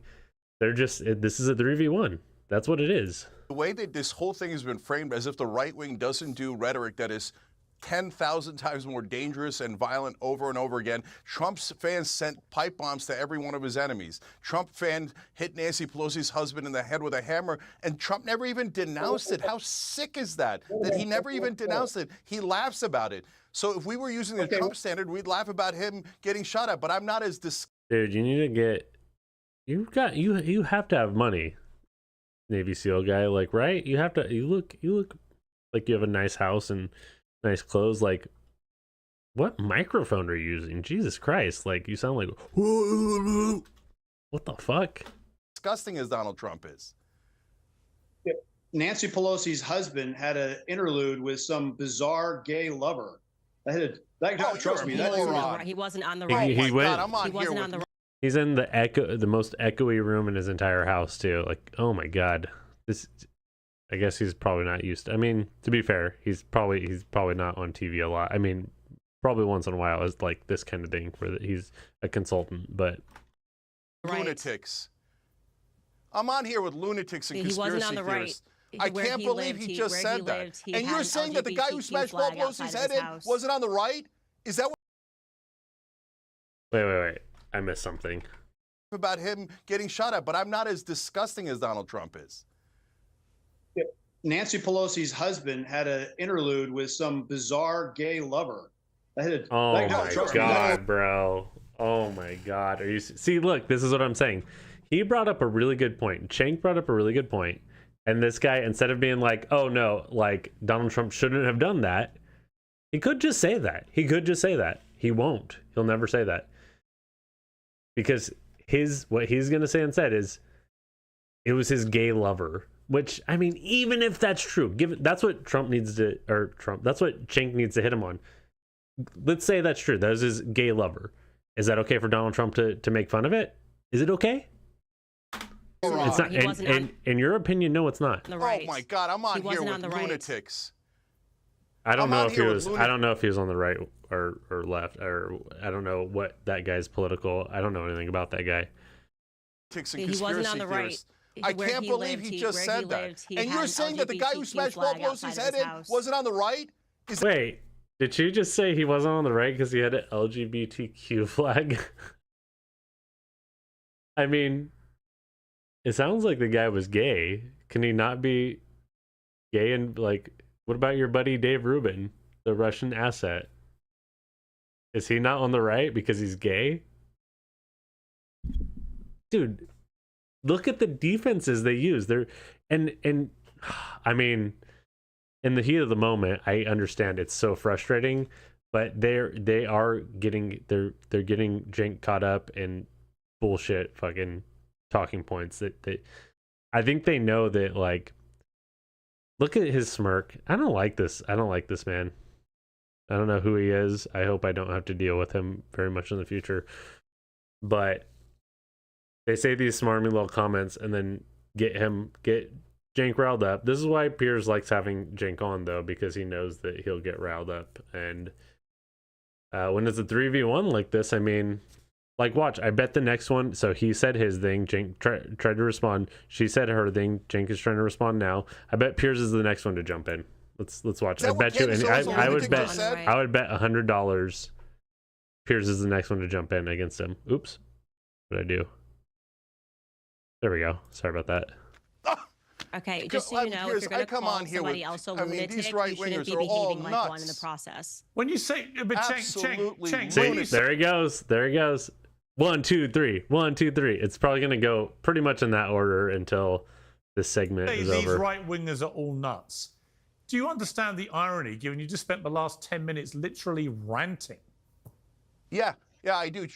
They're just, this is a 3v1. That's what it is. The way that this whole thing has been framed as if the right wing doesn't do rhetoric that is 10,000 times more dangerous and violent over and over again. Trump's fans sent pipe bombs to every one of his enemies. Trump fan hit Nancy Pelosi's husband in the head with a hammer, and Trump never even denounced it. How sick is that? That he never even denounced it. He laughs about it. So if we were using the Trump standard, we'd laugh about him getting shot at. But I'm not as Dude, you need to get. You have to have money, Navy SEAL guy. Like, right? You have to. You look like you have a nice house and nice clothes. Like, what microphone are you using? Jesus Christ! Like, you sound like, what the fuck? Disgusting as Donald Trump is. Nancy Pelosi's husband had an interlude with some bizarre gay lover. Trust me, he wasn't on the right. He went. He wasn't on the right. He's in the most echoey room in his entire house too. Like, oh my god, this. I guess he's probably not used to. I mean, to be fair, he's probably not on TV a lot. I mean, probably once in a while is like this kind of thing where he's a consultant, but lunatics. I'm on here with lunatics and conspiracy theorists. I can't believe he just said that. And you're saying that the guy who smashed Paul Pelosi's head in wasn't on the right? Is that what? Wait. I missed something about him getting shot at, but I'm not as disgusting as Donald Trump is. Nancy Pelosi's husband had an interlude with some bizarre gay lover. Oh my god, bro. Oh my god. Are you see? Look, this is what I'm saying. He brought up a really good point. Cenk brought up a really good point, and this guy, instead of being like, "Oh no, like Donald Trump shouldn't have done that," he could just say that. He won't. He'll never say that. Because what he's gonna say instead is it was his gay lover. Which, I mean, even if that's true, that's what that's what Cenk needs to hit him on. Let's say that's true. That was his gay lover. Is that okay for Donald Trump to make fun of it? Is it okay? It's not. In your opinion, no, it's not. Oh my god, I'm on here with lunatics. I don't know if he was on the right or left, or I don't know what that guy's political. I don't know anything about that guy. He wasn't on the right. I can't believe he just said that. And you're saying that the guy who smashed Paul Pelosi's head in wasn't on the right? Wait, did she just say he wasn't on the right because he had an LGBTQ flag? I mean, it sounds like the guy was gay. Can he not be gay? And like, what about your buddy Dave Rubin, the Russian asset? Is he not on the right because he's gay? Dude, look at the defenses they use. And I mean, in the heat of the moment, I understand it's so frustrating, but they're getting Cenk caught up in bullshit fucking talking points that I think they know that, like, look at his smirk. I don't like this man. I don't know who he is. I hope I don't have to deal with him very much in the future. But they say these smarmy little comments and then get Cenk riled up. This is why Piers likes having Cenk on, though, because he knows that he'll get riled up. And when it's a 3v1 like this, I mean, like, watch. I bet the next one. So he said his thing. Cenk tried to respond. She said her thing. Cenk is trying to respond now. I bet Piers is the next one to jump in. Let's watch. I bet you. And I would bet $100 Piers is the next one to jump in against him. Oops. What did I do? There we go. Sorry about that. Okay, just so you know, if you're going to call somebody else a lunatic, you shouldn't be behaving like one in the process. When you say, but Cenk, see, there he goes. There he goes. 1, 2, 3. 1, 2, 3. It's probably going to go pretty much in that order until this segment is over. These right wingers are all nuts. Do you understand the irony, given you just spent the last 10 minutes literally ranting? Yeah, Yeah, I do,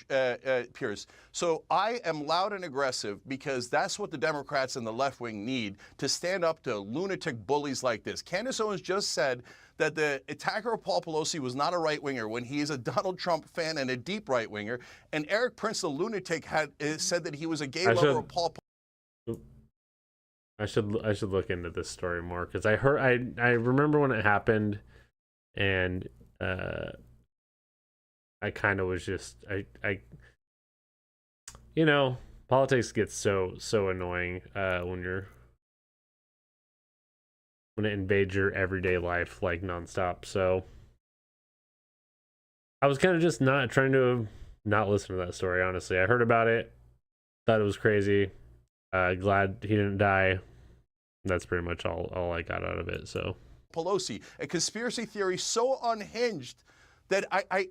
Piers. So I am loud and aggressive because that's what the Democrats and the left wing need to stand up to lunatic bullies like this. Candace Owens just said that the attacker of Paul Pelosi was not a right-winger when he is a Donald Trump fan and a deep right-winger. And Eric Prince, the lunatic, had said that he was a gay lover of Paul Pelosi. I should look into this story more, because I remember when it happened, and I kind of was just you know, politics gets so annoying when it invades your everyday life like nonstop. So I was kind of just not trying to not listen to that story. Honestly, I heard about it, thought it was crazy. Glad he didn't die. That's pretty much all I got out of it. So Pelosi, a conspiracy theory so unhinged that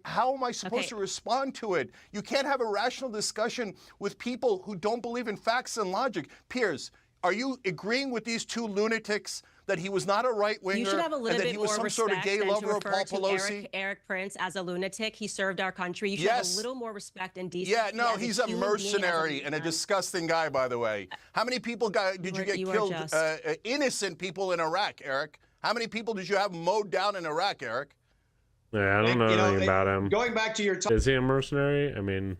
how am I supposed to respond to it? You can't have a rational discussion with people who don't believe in facts and logic. Piers, are you agreeing with these two lunatics that he was not a right-winger and that he was some sort of gay lover of Paul Pelosi? Eric Prince as a lunatic. He served our country. You should have a little more respect and decency. Yeah, no, he's a mercenary and a disgusting guy, by the way. How many people did you get killed? Innocent people in Iraq, Eric. How many people did you have mowed down in Iraq, Eric? Yeah, I don't know anything about him. Going back to your is he a mercenary? I mean,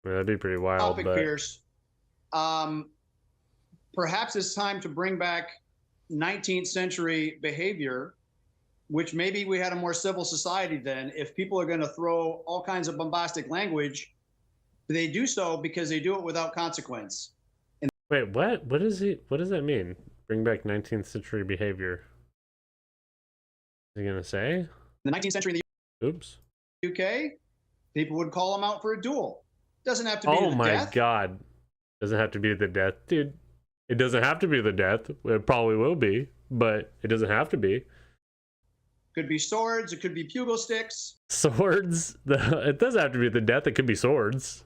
that'd be pretty wild. Topic, Piers. Perhaps it's time to bring back 19th century behavior, which maybe we had a more civil society then. If people are going to throw all kinds of bombastic language, they do so because they do it without consequence. Wait, what? What does that mean? Bring back 19th century behavior. What are you gonna say? In the 19th century in the UK, people would call them out for a duel. Doesn't have to be the death. Oh my God. Doesn't have to be the death. Dude, it doesn't have to be the death. It probably will be, but it doesn't have to be. Could be swords. It could be bugle sticks. Swords? It doesn't have to be the death. It could be swords.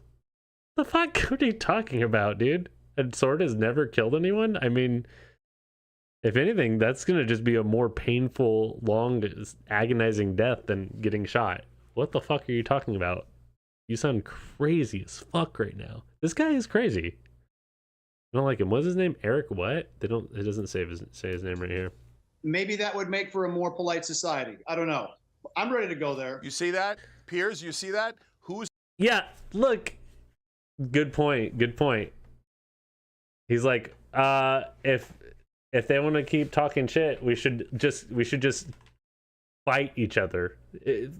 The fuck? What are you talking about, dude? A sword has never killed anyone? I mean, if anything, that's going to just be a more painful, long, agonizing death than getting shot. What the fuck are you talking about? You sound crazy as fuck right now. This guy is crazy. I don't like him. What's his name? Eric what? It doesn't say his name right here. Maybe that would make for a more polite society. I don't know. I'm ready to go there. You see that? Piers, you see that? Who's... Yeah, look. Good point. Good point. He's like, if they want to keep talking shit, we should just fight each other.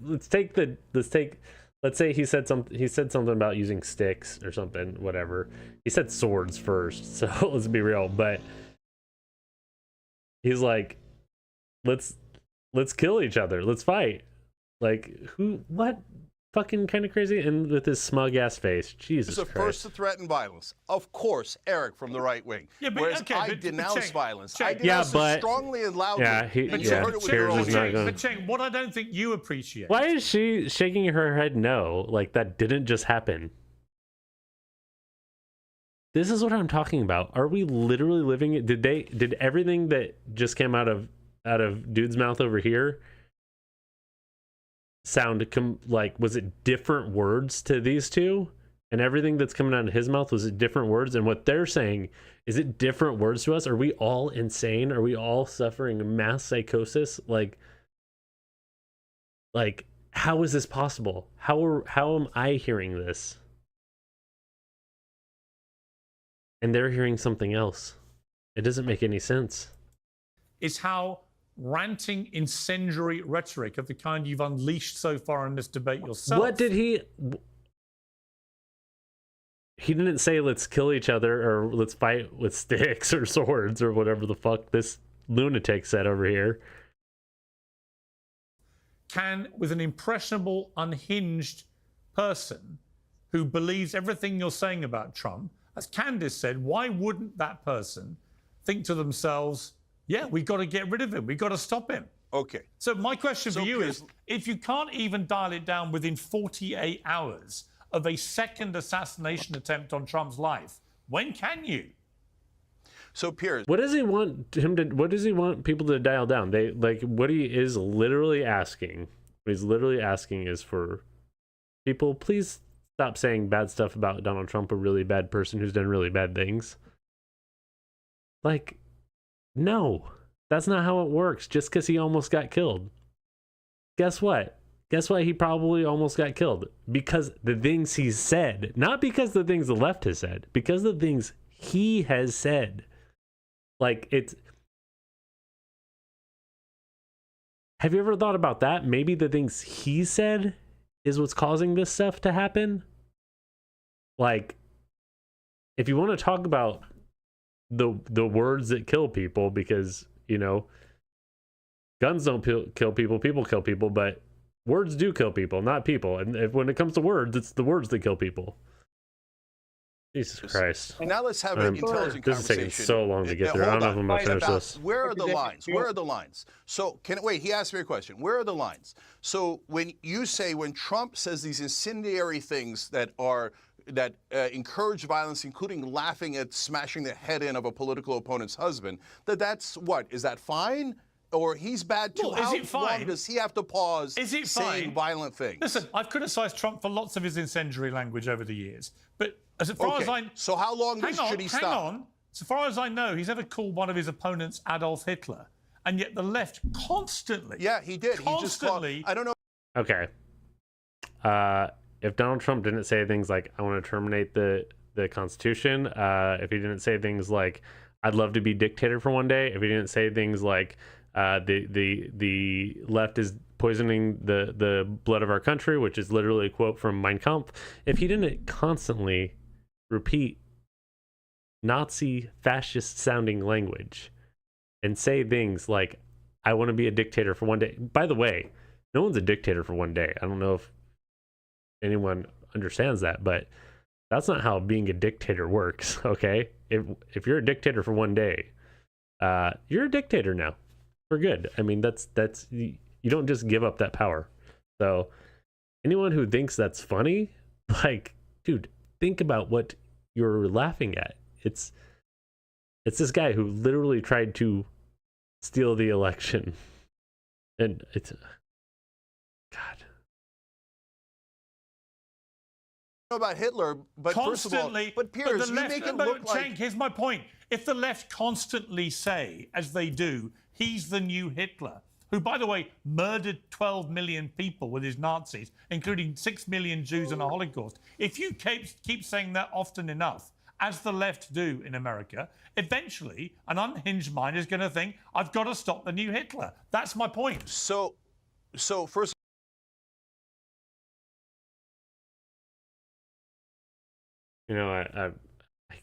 Let's say he said something about using sticks or something, whatever. He said swords first, so let's be real. But he's like, let's kill each other. Let's fight. Like, what? Fucking kind of crazy, and with his smug ass face. Jesus Christ. He's the first to threaten violence. Of course, Eric from the right wing. Yeah, but, whereas I denounce violence. I denounce it strongly and loudly. Yeah, you heard it with your own But Cheng, what I don't think you appreciate. Why is she shaking her head no? Like that didn't just happen. This is what I'm talking about. Are we literally living it? Did everything that just came out of dude's mouth over here sound like, was it different words to these two? And everything that's coming out of his mouth, was it different words? And what they're saying, is it different words to us? Are we all insane? Are we all suffering mass psychosis? Like how is this possible? How am I hearing this? And they're hearing something else. It doesn't make any sense. Is how ranting, incendiary rhetoric of the kind you've unleashed so far in this debate yourself. What did he didn't say let's kill each other or let's fight with sticks or swords or whatever the fuck this lunatic said over here. Can, with an impressionable, unhinged person who believes everything you're saying about Trump, as Candace said, why wouldn't that person think to themselves, yeah, we've got to get rid of him. We've got to stop him. Okay. So my question for you is, if you can't even dial it down within 48 hours of a second assassination attempt on Trump's life, when can you? So Piers, what does he want people to dial down? What he is literally asking, What he's literally asking is for people, please stop saying bad stuff about Donald Trump, a really bad person who's done really bad things. Like, no, that's not how it works. Just because he almost got killed. Guess what? Guess why he probably almost got killed? Because the things he said, not because the things the left has said, because the things he has said. Like, it's... Have you ever thought about that? Maybe the things he said is what's causing this stuff to happen? Like, if you want to talk about the words that kill people, because, you know, guns don't kill people, people kill people, but words do kill people, not people. And when it comes to words, it's the words that kill people. Jesus Christ. And now let's have an intelligent this is conversation. taking so long to get through. I don't know if I'm going to finish this. Where are the lines? Where are the lines? So, wait, he asked me a question. Where are the lines? So when you say, when Trump says these incendiary things that encourage violence, including laughing at smashing the head in of a political opponent's husband, that's what? Is that fine? Or he's bad too? Well, is it fine? How long does he have to pause saying fine? Violent things? Listen, I've criticised Trump for lots of his incendiary language over the years, but as far as I... So how long should he stop? Hang on. So far as I know, he's never called one of his opponents Adolf Hitler, and yet the left constantly... Yeah, he did. Constantly... He just called, I don't know... Okay. If Donald Trump didn't say things like, I want to terminate the Constitution, if he didn't say things like, I'd love to be dictator for one day, if he didn't say things like, the left is poisoning the blood of our country, which is literally a quote from Mein Kampf, if he didn't constantly repeat Nazi fascist sounding language and say things like, I want to be a dictator for one day. By the way, no one's a dictator for one day. I don't know if anyone understands that, but that's not how being a dictator works. Okay, if you're a dictator for one day, you're a dictator now for good. I mean, that's you don't just give up that power. So anyone who thinks that's funny, like, dude, think about what you're laughing at. It's this guy who literally tried to steal the election, and it's God. Know about Hitler, but constantly, first of all, but Piers, you make it look like... Here's my point. If the left constantly say, as they do, he's the new Hitler, who, by the way, murdered 12 million people with his Nazis, including 6 million Jews in the Holocaust, if you keep saying that often enough, as the left do in America, eventually an unhinged mind is going to think, I've got to stop the new Hitler. That's my point. So first... You know, I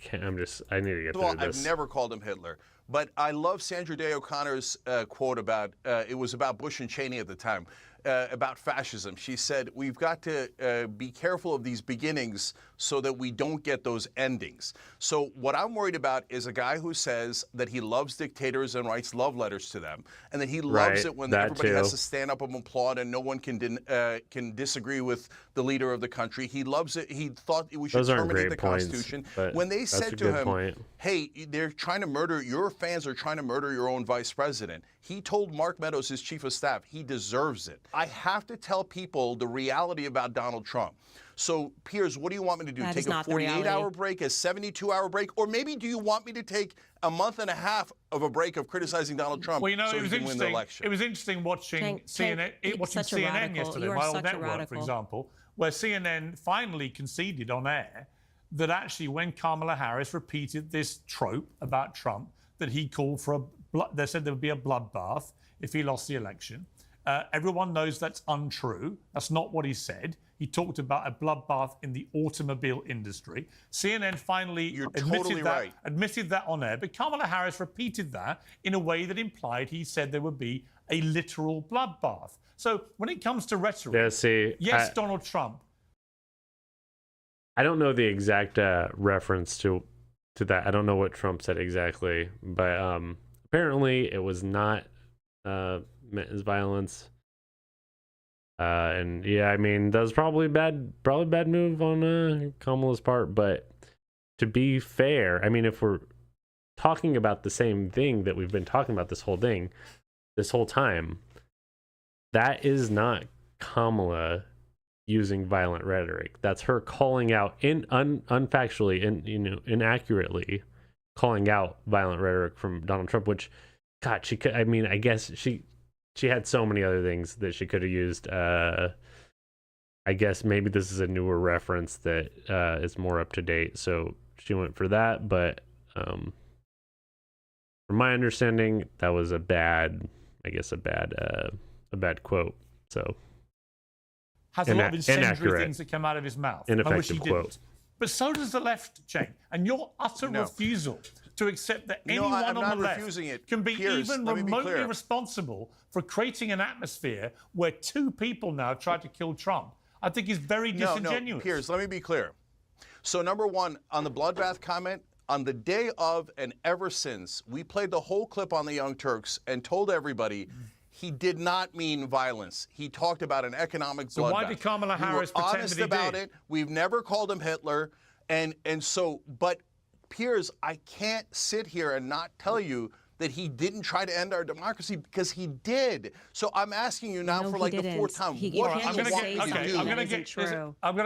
can't. I need to get through this. I've never called him Hitler, but I love Sandra Day O'Connor's quote about it was about Bush and Cheney at the time about fascism. She said, "We've got to be careful of these beginnings so that we don't get those endings." So what I'm worried about is a guy who says that he loves dictators and writes love letters to them, and that he loves it when everybody has to stand up and applaud and no one can disagree with the leader of the country. He loves it. He thought we should terminate the Constitution. When they said to him, "Hey, they're trying to murder your fans are trying to murder your own vice president," he told Mark Meadows, his chief of staff, he deserves it. I have to tell people the reality about Donald Trump. So, Piers, what do you want me to do? Take a 48-hour break, a 72-hour break, or maybe do you want me to take a month and a half of a break of criticizing Donald Trump so he can win the election? It was interesting watching CNN yesterday, my old network, for example, where CNN finally conceded on air that actually when Kamala Harris repeated this trope about Trump, that he called for they said there would be a bloodbath if he lost the election. Everyone knows that's untrue. That's not what he said. He talked about a bloodbath in the automobile industry. CNN finally admitted that on air, but Kamala Harris repeated that in a way that implied he said there would be a literal bloodbath. So when it comes to rhetoric, Donald Trump. I don't know the exact reference to that. I don't know what Trump said exactly, but apparently it was not meant as violence. And yeah, I mean, that was probably bad move on Kamala's part. But to be fair, I mean, if we're talking about the same thing that we've been talking about this whole time, that is not Kamala using violent rhetoric. That's her calling out unfactually and inaccurately calling out violent rhetoric from Donald Trump, which, God, she could. I mean, I guess she had so many other things that she could have used. I guess maybe this is a newer reference that is more up to date, so she went for that. But from my understanding, that was a bad quote. So has a lot of incendiary things that come out of his mouth. Ineffective quote. But so does the left, Cenk. And your utter refusal to accept that anyone on the left can be even remotely responsible for creating an atmosphere where two people now tried to kill Trump, I think is very disingenuous. No, Piers, let me be clear. So number one, on the bloodbath comment, on the day of and ever since, we played the whole clip on the Young Turks and told everybody he did not mean violence. He talked about an economic bloodbath. So why did Kamala Harris pretend honest that he about did? it? We've never called him Hitler. And so, but Piers, I can't sit here and not tell you that he didn't try to end our democracy, because he did. So I'm asking you now for like the fourth time. I'm going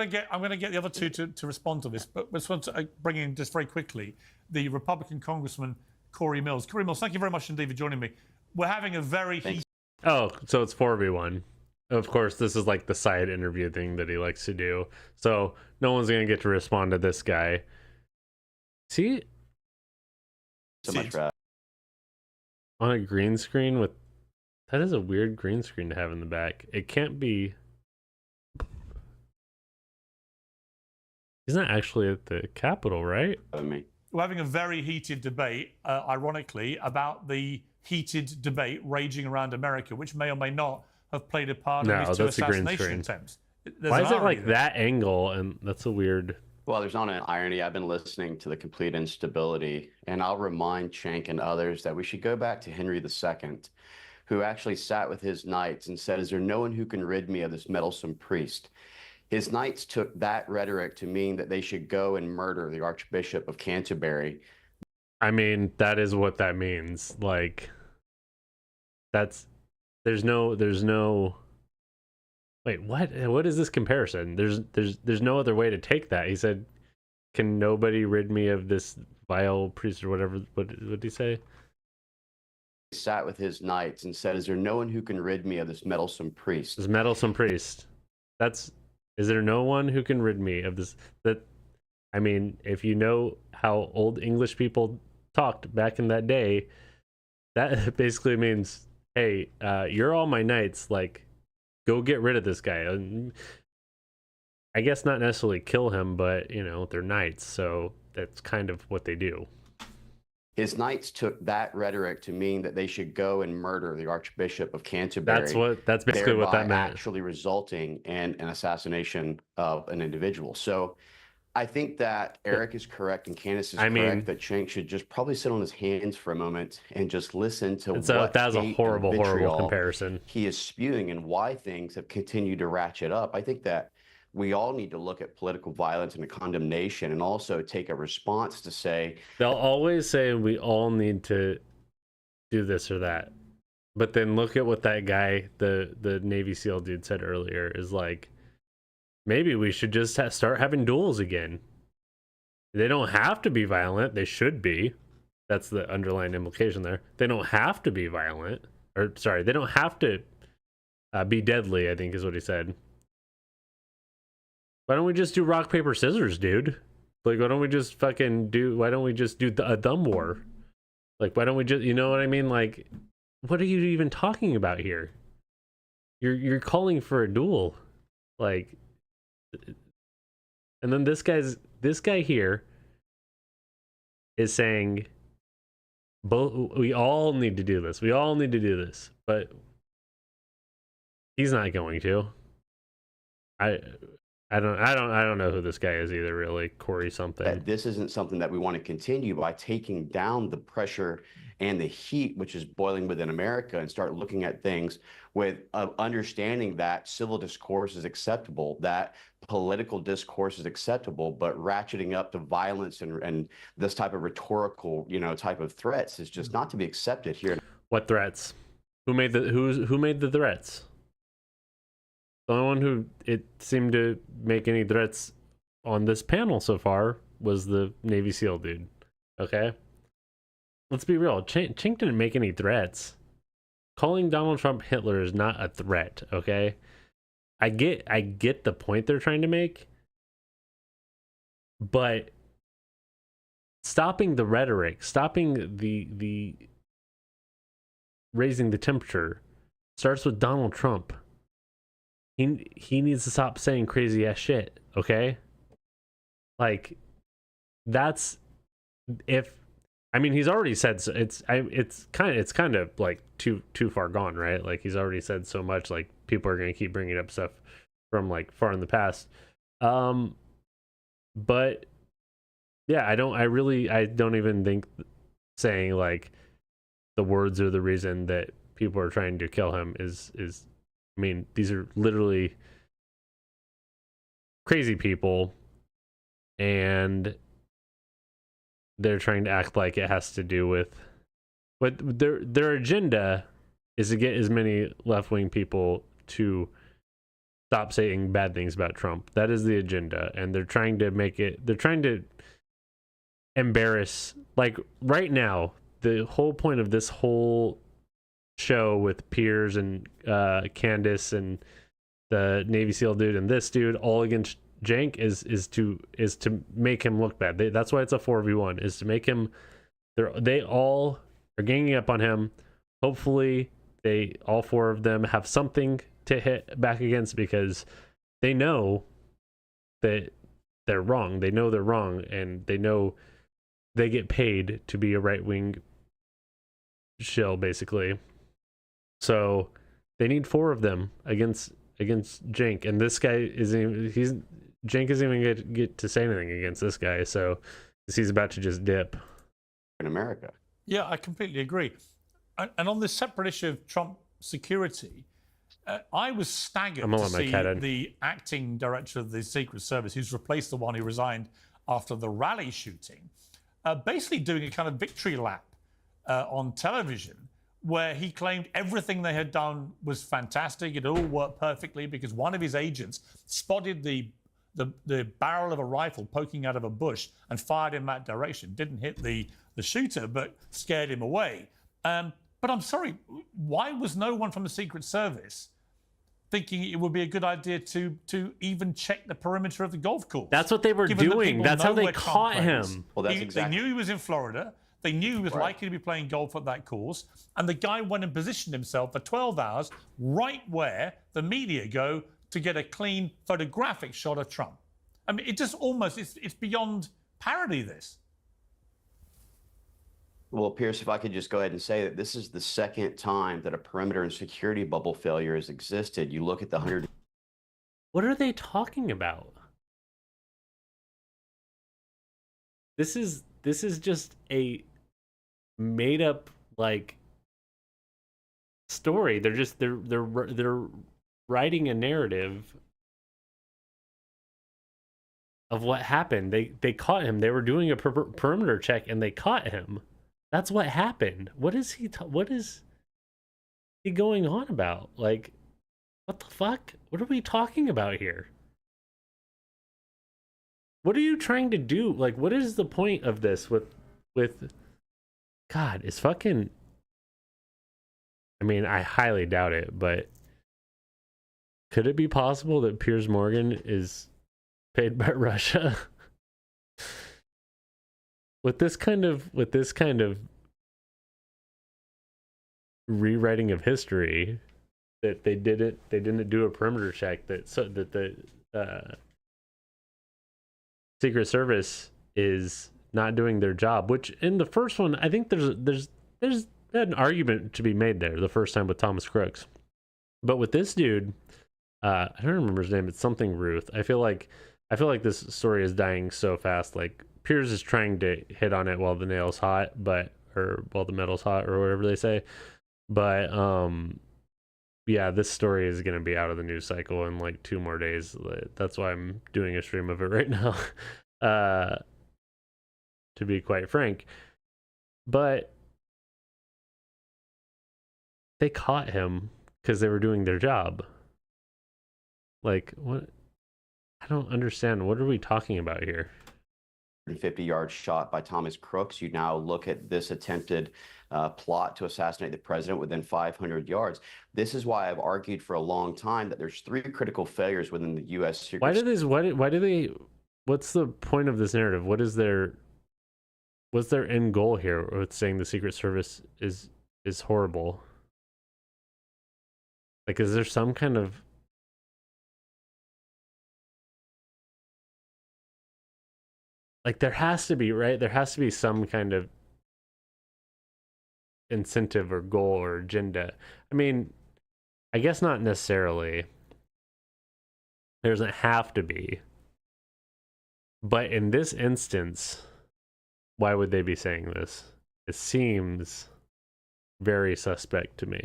to get the other two to respond to this, but just want to bring in just very quickly the Republican Congressman Corey Mills. Corey Mills, thank you very much indeed for joining me. We're having a very Oh, so it's 4v1. Of course, this is like the side interview thing that he likes to do. So no one's going to get to respond to this guy. See? So much for on a green screen with... That is a weird green screen to have in the back. It can't be... He's not actually at the Capitol, right? We're having a very heated debate, ironically, about the heated debate raging around America, which may or may not have played a part in these two assassination attempts. Why is it like that angle? And that's a weird... Well, there's not an irony. I've been listening to the complete instability, and I'll remind Cenk and others that we should go back to Henry II, who actually sat with his knights and said, "Is there no one who can rid me of this meddlesome priest?" His knights took that rhetoric to mean that they should go and murder the Archbishop of Canterbury. I mean, that is what that means. Like, that's... There's no... Wait, what? What is this comparison? There's no other way to take that. He said, "Can nobody rid me of this vile priest," or whatever. What did he say? He sat with his knights and said, "Is there no one who can rid me of this meddlesome priest?" This meddlesome priest. Is there no one who can rid me of this? That, I mean, if you know how old English people talked back in that day, that basically means, hey, you're all my knights, like, go get rid of this guy. I guess not necessarily kill him, but, you know, they're knights, so that's kind of what they do. His knights took that rhetoric to mean that they should go and murder the Archbishop of Canterbury. That's basically what that meant. Actually resulting in an assassination of an individual. So I think that Eric is correct and Candace is correct that Cenk should just probably sit on his hands for a moment and just listen to what that was a horrible comparison he is spewing and why things have continued to ratchet up. I think that we all need to look at political violence and a condemnation and also take a response to say... They'll always say we all need to do this or that. But then look at what that guy, the Navy SEAL dude, said earlier, is like, maybe we should just start having duels again. They don't have to be violent. They should be. That's the underlying implication there. They don't have to be violent. Or, sorry, they don't have to be deadly, I think is what he said. Why don't we just do rock, paper, scissors, dude? Like, why don't we just do a thumb war? Like, why don't we just, you know what I mean? Like, what are you even talking about here? You're calling for a duel. Like, and then this guy here is saying, we all need to do this. We all need to do this. But he's not going to. I don't know who this guy is either, really. Corey something. This isn't something that we want to continue by taking down the pressure and the heat which is boiling within America and start looking at things with understanding that civil discourse is acceptable, that political discourse is acceptable, but ratcheting up to violence and this type of rhetorical, type of threats is just not to be accepted here. What threats? Who made the threats? The only one who it seemed to make any threats on this panel so far was the Navy SEAL dude. Okay? Let's be real. Chink didn't make any threats. Calling Donald Trump Hitler is not a threat, okay? I get the point they're trying to make, but stopping the rhetoric, stopping the raising the temperature starts with Donald Trump. He needs to stop saying crazy ass shit, okay? Like, that's if I mean, he's already said so. It's kind of like too far gone, right? Like, he's already said so much. Like, people are gonna keep bringing up stuff from like far in the past. But yeah, I don't even think saying like the words are the reason that people are trying to kill him is. I mean, these are literally crazy people, and they're trying to act like it has to do with what their agenda is to get as many left-wing people to stop saying bad things about Trump. That is the agenda, and they're trying to embarrass, like, right now, the whole point of this whole show with Piers and Candace and the Navy SEAL dude and this dude all against Cenk is to make him look bad. That's why it's a 4v1, is to make him. They all are ganging up on him. Hopefully, all four of them have something to hit back against, because they know that they're wrong. They know they're wrong, and they know they get paid to be a right-wing shill, basically. So they need four of them against Cenk, and this guy Cenk isn't even get to say anything against this guy, so he's about to just dip in America. Yeah, I completely agree. And on this separate issue of Trump security, I was staggered to see the acting director of the Secret Service, who's replaced the one who resigned after the rally shooting, basically doing a kind of victory lap on television, where he claimed everything they had done was fantastic. It all worked perfectly because one of his agents spotted the barrel of a rifle poking out of a bush and fired in that direction. Didn't hit the shooter, but scared him away. But I'm sorry, why was no one from the Secret Service thinking it would be a good idea to even check the perimeter of the golf course? That's what they were doing. That's how they caught him. Well, They knew he was in Florida. They knew he was likely to be playing golf at that course. And the guy went and positioned himself for 12 hours right where the media go to get a clean photographic shot of Trump. I mean, it just almost, it's beyond parody, this. Well, Piers, if I could just go ahead and say that this is the second time that a perimeter and security bubble failure has existed. You look at the 100. What are they talking about? This is just a made up like story. They're writing a narrative of what happened. They caught him. They were doing a perimeter check and they caught him. That's what happened. What is he going on about? Like, what the fuck? What are we talking about here? What are you trying to do? Like, what is the point of this with God, it's fucking, I mean, I highly doubt it, but could it be possible that Piers Morgan is paid by Russia? with this kind of rewriting of history, that they didn't do a perimeter check, that the Secret Service is not doing their job, which in the first one, I think there's an argument to be made there the first time with Thomas Crooks. But with this dude, I don't remember his name, it's something Ruth. I feel like this story is dying so fast. Like, Piers is trying to hit on it while the nail's hot, or while the metal's hot, or whatever they say. But yeah, this story is going to be out of the news cycle in like 2 more days. That's why I'm doing a stream of it right now. To be quite frank. But they caught him because they were doing their job. Like, what? I don't understand. What are we talking about here? 50-yard shot by Thomas Crooks. You now look at this attempted plot to assassinate the president within 500 yards. This is why I've argued for a long time that there's 3 critical failures within the U.S. Secret Why do they? What's the point of this narrative? What's their end goal here with saying the Secret Service is horrible? Like, is there some kind of like, there has to be, right? There has to be some kind of incentive or goal or agenda. I mean, I guess not necessarily. There doesn't have to be. But in this instance, why would they be saying this? It seems very suspect to me.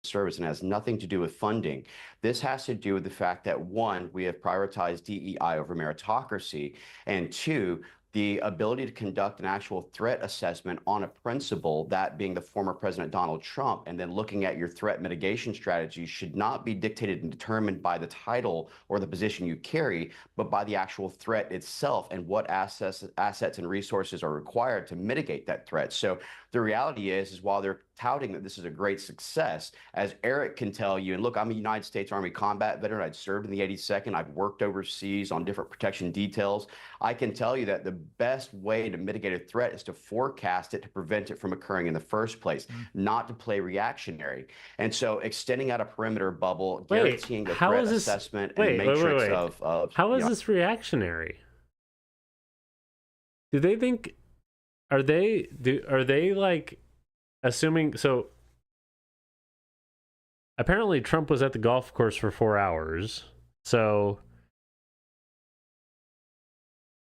Service and has nothing to do with funding. This has to do with the fact that 1, we have prioritized DEI over meritocracy, and 2, the ability to conduct an actual threat assessment on a principle, that being the former President Donald Trump, and then looking at your threat mitigation strategy should not be dictated and determined by the title or the position you carry, but by the actual threat itself and what assets and resources are required to mitigate that threat. So the reality is while they're touting that this is a great success, as Eric can tell you, and look, I'm a United States Army combat veteran. I'd served in the 82nd. I've worked overseas on different protection details. I can tell you that the best way to mitigate a threat is to forecast it to prevent it from occurring in the first place, not to play reactionary. And so extending out a perimeter bubble, guaranteeing the threat assessment and the matrix of how is this reactionary? Do they think, are they like assuming, so apparently Trump was at the golf course for 4 hours. So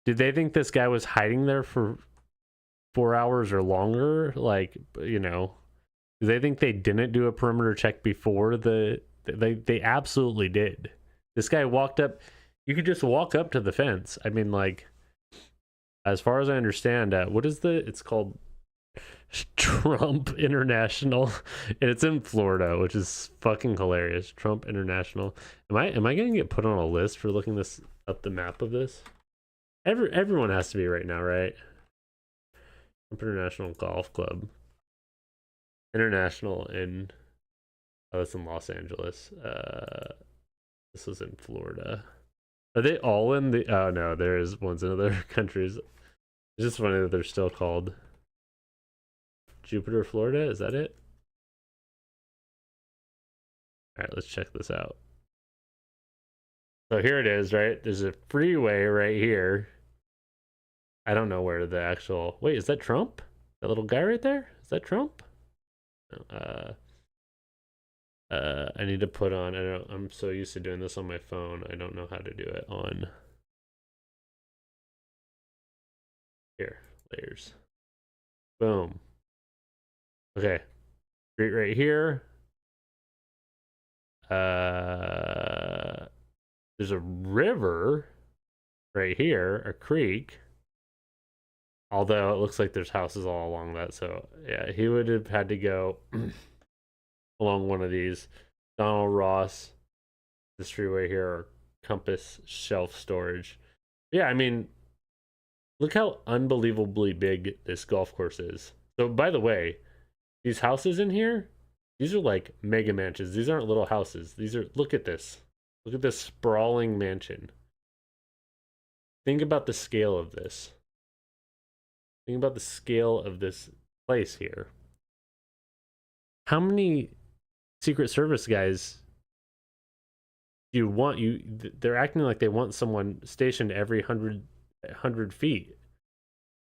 did they think this guy was hiding there for 4 hours or longer? Like, you know, do they think they didn't do a perimeter check before they absolutely did. This guy walked up, you could just walk up to the fence. I mean, like, as far as I understand, what is it's called Trump International, and it's in Florida, which is fucking hilarious. Trump International. Am I gonna get put on a list for looking this up, the map of this? Everyone has to be right now, right? Trump International Golf Club. International in, oh, it's in Los Angeles. This was in Florida. Are they all in the, oh no, there's ones in other countries. It's just funny that they're still called Jupiter, Florida. Is that it? All right, let's check this out. So here it is, right? There's a freeway right here. I don't know where the actual, wait, is that Trump? That little guy right there? Is that Trump? No, I need to put on, I'm so used to doing this on my phone. I don't know how to do it on here, layers. Boom. Okay. Street right here. There's a river right here, a creek. Although it looks like there's houses all along that. So yeah, he would have had to go along one of these. Donald Ross, this freeway here, or Compass Shelf Storage. Yeah, I mean, look how unbelievably big this golf course is. So by the way, these houses in here, these are like mega mansions. These aren't little houses. These are, look at this. Look at this sprawling mansion. Think about the scale of this. Think about the scale of this place here. How many Secret Service guys do you want? They're acting like they want someone stationed every 100 feet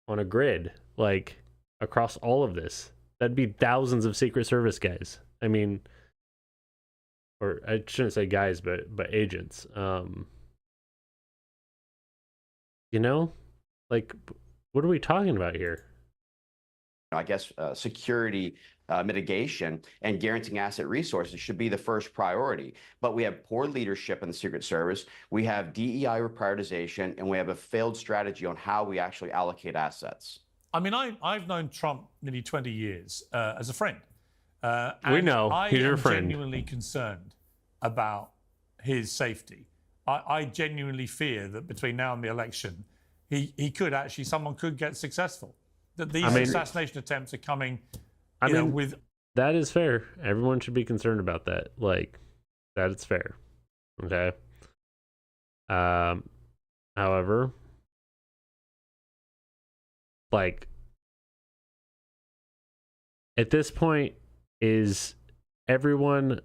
on a grid, like across all of this. That'd be thousands of Secret Service guys. I mean, or I shouldn't say guys, but agents. You know, like, what are we talking about here? I guess security mitigation and guaranteeing asset resources should be the first priority. But we have poor leadership in the Secret Service. We have DEI reprioritization, and we have a failed strategy on how we actually allocate assets. I mean, I've known Trump nearly 20 years as a friend. We know. He's your friend. I'm genuinely concerned about his safety. I genuinely fear that between now and the election, he could actually, someone could get successful. That these assassination attempts are coming, you know, with... That is fair. Everyone should be concerned about that. Like, that it's fair. Okay. However, like, at this point, is everyone,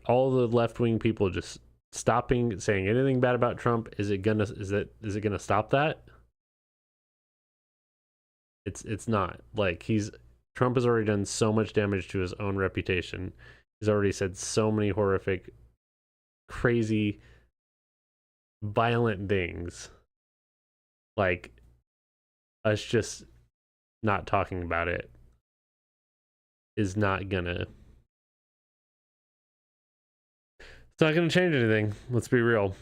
all the left-wing people, just stopping saying anything bad about Trump? Is it gonna stop that? It's not. Like, Trump has already done so much damage to his own reputation. He's already said so many horrific, crazy, violent things. Like, us just not talking about it is not gonna... It's not gonna change anything. Let's be real.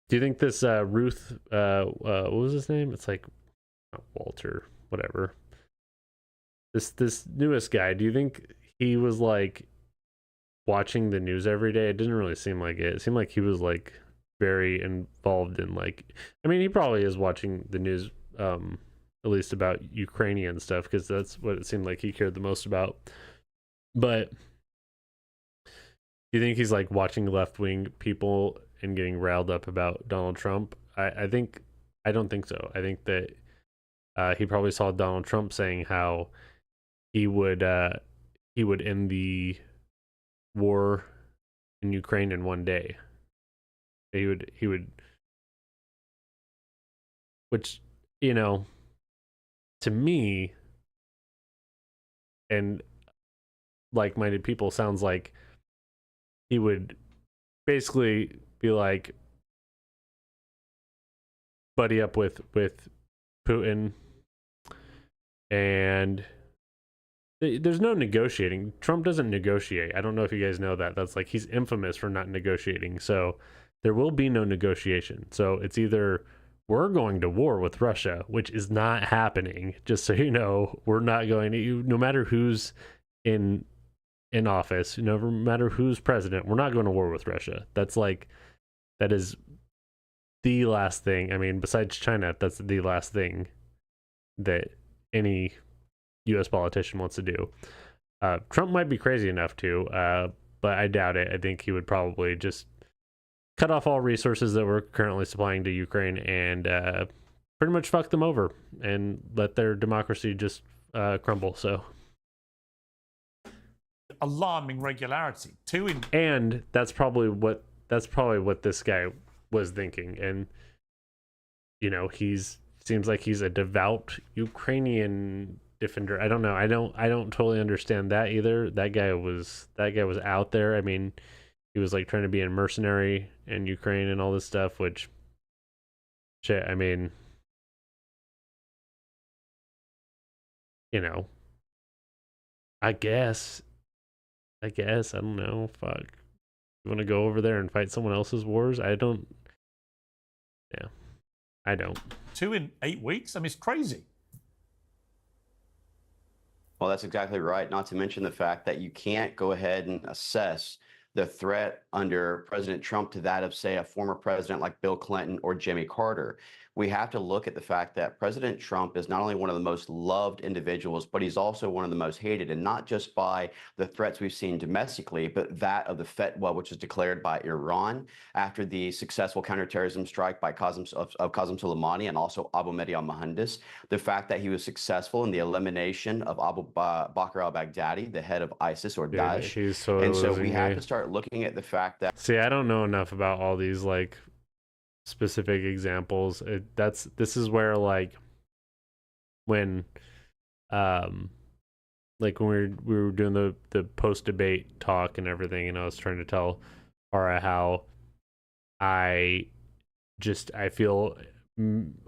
Do you think this Ruth, what was his name? It's like not Walter, whatever. This newest guy, do you think he was like watching the news every day? It didn't really seem like it. It seemed like he was like very involved in, like, I mean, he probably is watching the news, at least about Ukrainian stuff, because that's what it seemed like he cared the most about. But do you think he's like watching left-wing people and getting riled up about Donald Trump? I don't think so. I think that he probably saw Donald Trump saying how he would end the war in Ukraine in one day. He would, which, you know, to me and like-minded people, sounds like he would basically be like, buddy up with Putin, and there's no negotiating. Trump doesn't negotiate. I don't know if you guys know that. That's like, he's infamous for not negotiating. So there will be no negotiation. So it's either we're going to war with Russia, which is not happening. Just so you know, we're not going to, no matter who's in office, no matter who's president, we're not going to war with Russia. That's like, that is the last thing. I mean, besides China, that's the last thing that any U.S. politician wants to do. Trump might be crazy enough to, but I doubt it. I think he would probably just cut off all resources that we're currently supplying to Ukraine and pretty much fuck them over and let their democracy just crumble. So, alarming regularity. And that's probably what this guy was thinking. And, you know, seems like he's a devout Ukrainian defender. I don't know. I don't totally understand that either. That guy was out there. I mean, he was like trying to be a mercenary in Ukraine and all this stuff, which, shit, I mean, you know, I guess, I don't know. Fuck. You want to go over there and fight someone else's wars? I don't. 2 in 8 weeks? I mean, it's crazy. Well, that's exactly right. Not to mention the fact that you can't go ahead and assess the threat under President Trump to that of, say, a former president like Bill Clinton or Jimmy Carter. We have to look at the fact that President Trump is not only one of the most loved individuals, but he's also one of the most hated, and not just by the threats we've seen domestically, but that of the fatwa, which was declared by Iran after the successful counterterrorism strike by Qasem Soleimani and also Abu Mahdi al-Mohandes. The fact that he was successful in the elimination of Abu Bakr al-Baghdadi, the head of ISIS or Daesh. And so we have to start looking at the fact that... See, I don't know enough about all these, like, specific examples. This is where, like, when we were doing the post debate talk and everything, and I was trying to tell Ara how I feel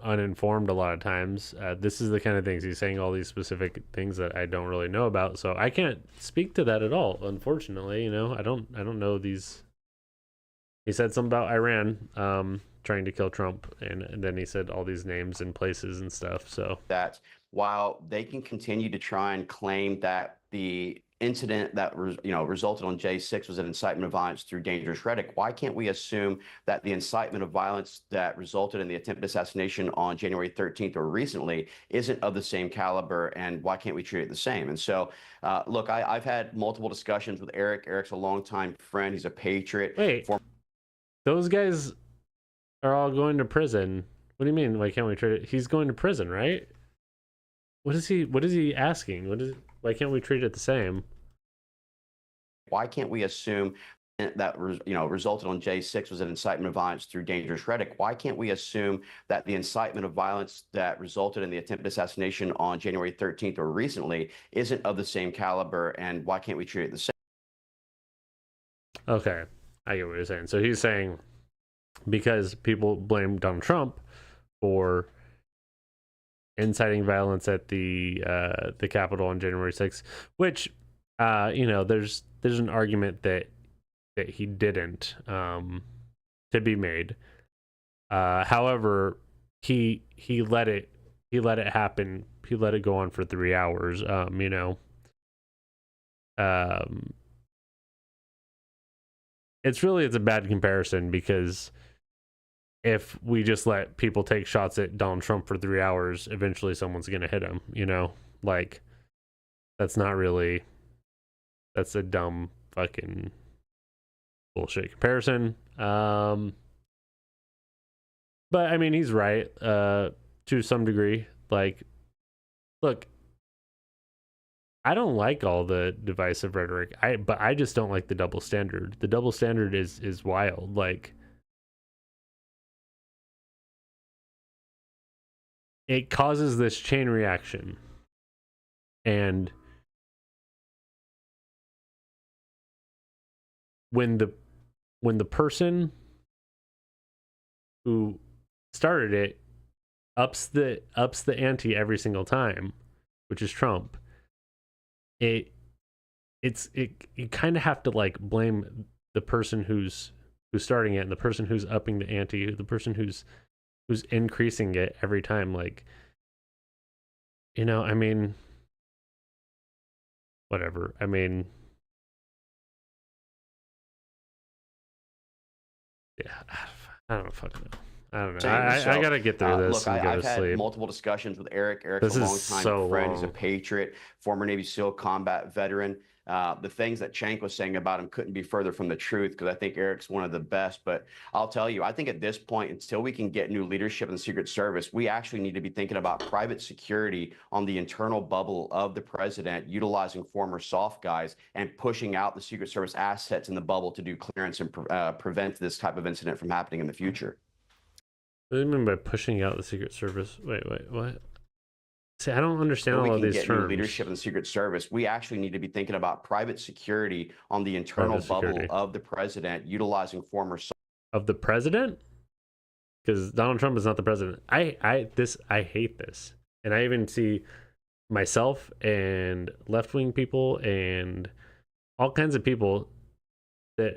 uninformed a lot of times. This is the kind of things he's saying, all these specific things that I don't really know about, so I can't speak to that at all, unfortunately. You know, I don't know these. He said something about Iran trying to kill Trump, and then he said all these names and places and stuff. So that while they can continue to try and claim that the incident that resulted on J6 was an incitement of violence through dangerous rhetoric, why can't we assume that the incitement of violence that resulted in the attempted assassination on January 13th or recently isn't of the same caliber, and why can't we treat it the same? And so, look, I've had multiple discussions with Eric. Eric's a longtime friend. He's a patriot. Wait, those guys are all going to prison. What do you mean? Why can't we treat it? He's going to prison, right? What is he asking? Why can't we treat it the same? Why can't we assume that resulted on J6 was an incitement of violence through dangerous rhetoric? Why can't we assume that the incitement of violence that resulted in the attempted assassination on January 13th or recently isn't of the same caliber, and why can't we treat it the same? Okay, I get what you're saying. So he's saying because people blame Donald Trump for inciting violence at the Capitol on January 6th, which there's an argument that he didn't, to be made. However, he let it happen. He let it go on for 3 hours. It's a bad comparison, because if we just let people take shots at Donald Trump for 3 hours, eventually someone's going to hit him, that's a dumb fucking bullshit comparison. But I mean, he's right, to some degree. Look, I don't like all the divisive rhetoric. But I just don't like the double standard. The double standard is wild. It causes this chain reaction. And when the person who started it ups the ante every single time, which is Trump, you kind of have to blame the person who's starting it, and the person who's upping the ante, the person who's increasing it every time. I mean, whatever. I mean, yeah, I don't fucking know. I don't know. I gotta get through this and go to sleep. I've had multiple discussions with Eric. Eric's a longtime friend. He's a patriot, former Navy SEAL combat veteran. The things that Cenk was saying about him couldn't be further from the truth, because I think Eric's one of the best. But I'll tell you, I think at this point, until we can get new leadership in the Secret Service, we actually need to be thinking about private security on the internal bubble of the president, utilizing former soft guys and pushing out the Secret Service assets in the bubble to do clearance and prevent this type of incident from happening in the future. What do you mean by pushing out the Secret Service? Wait, what? See, I don't understand all of these terms. Leadership in the Secret Service, we actually need to be thinking about private security on the internal bubble of the president, utilizing former of the president, because Donald Trump is not the president. I hate this, and I even see myself and left-wing people and all kinds of people, that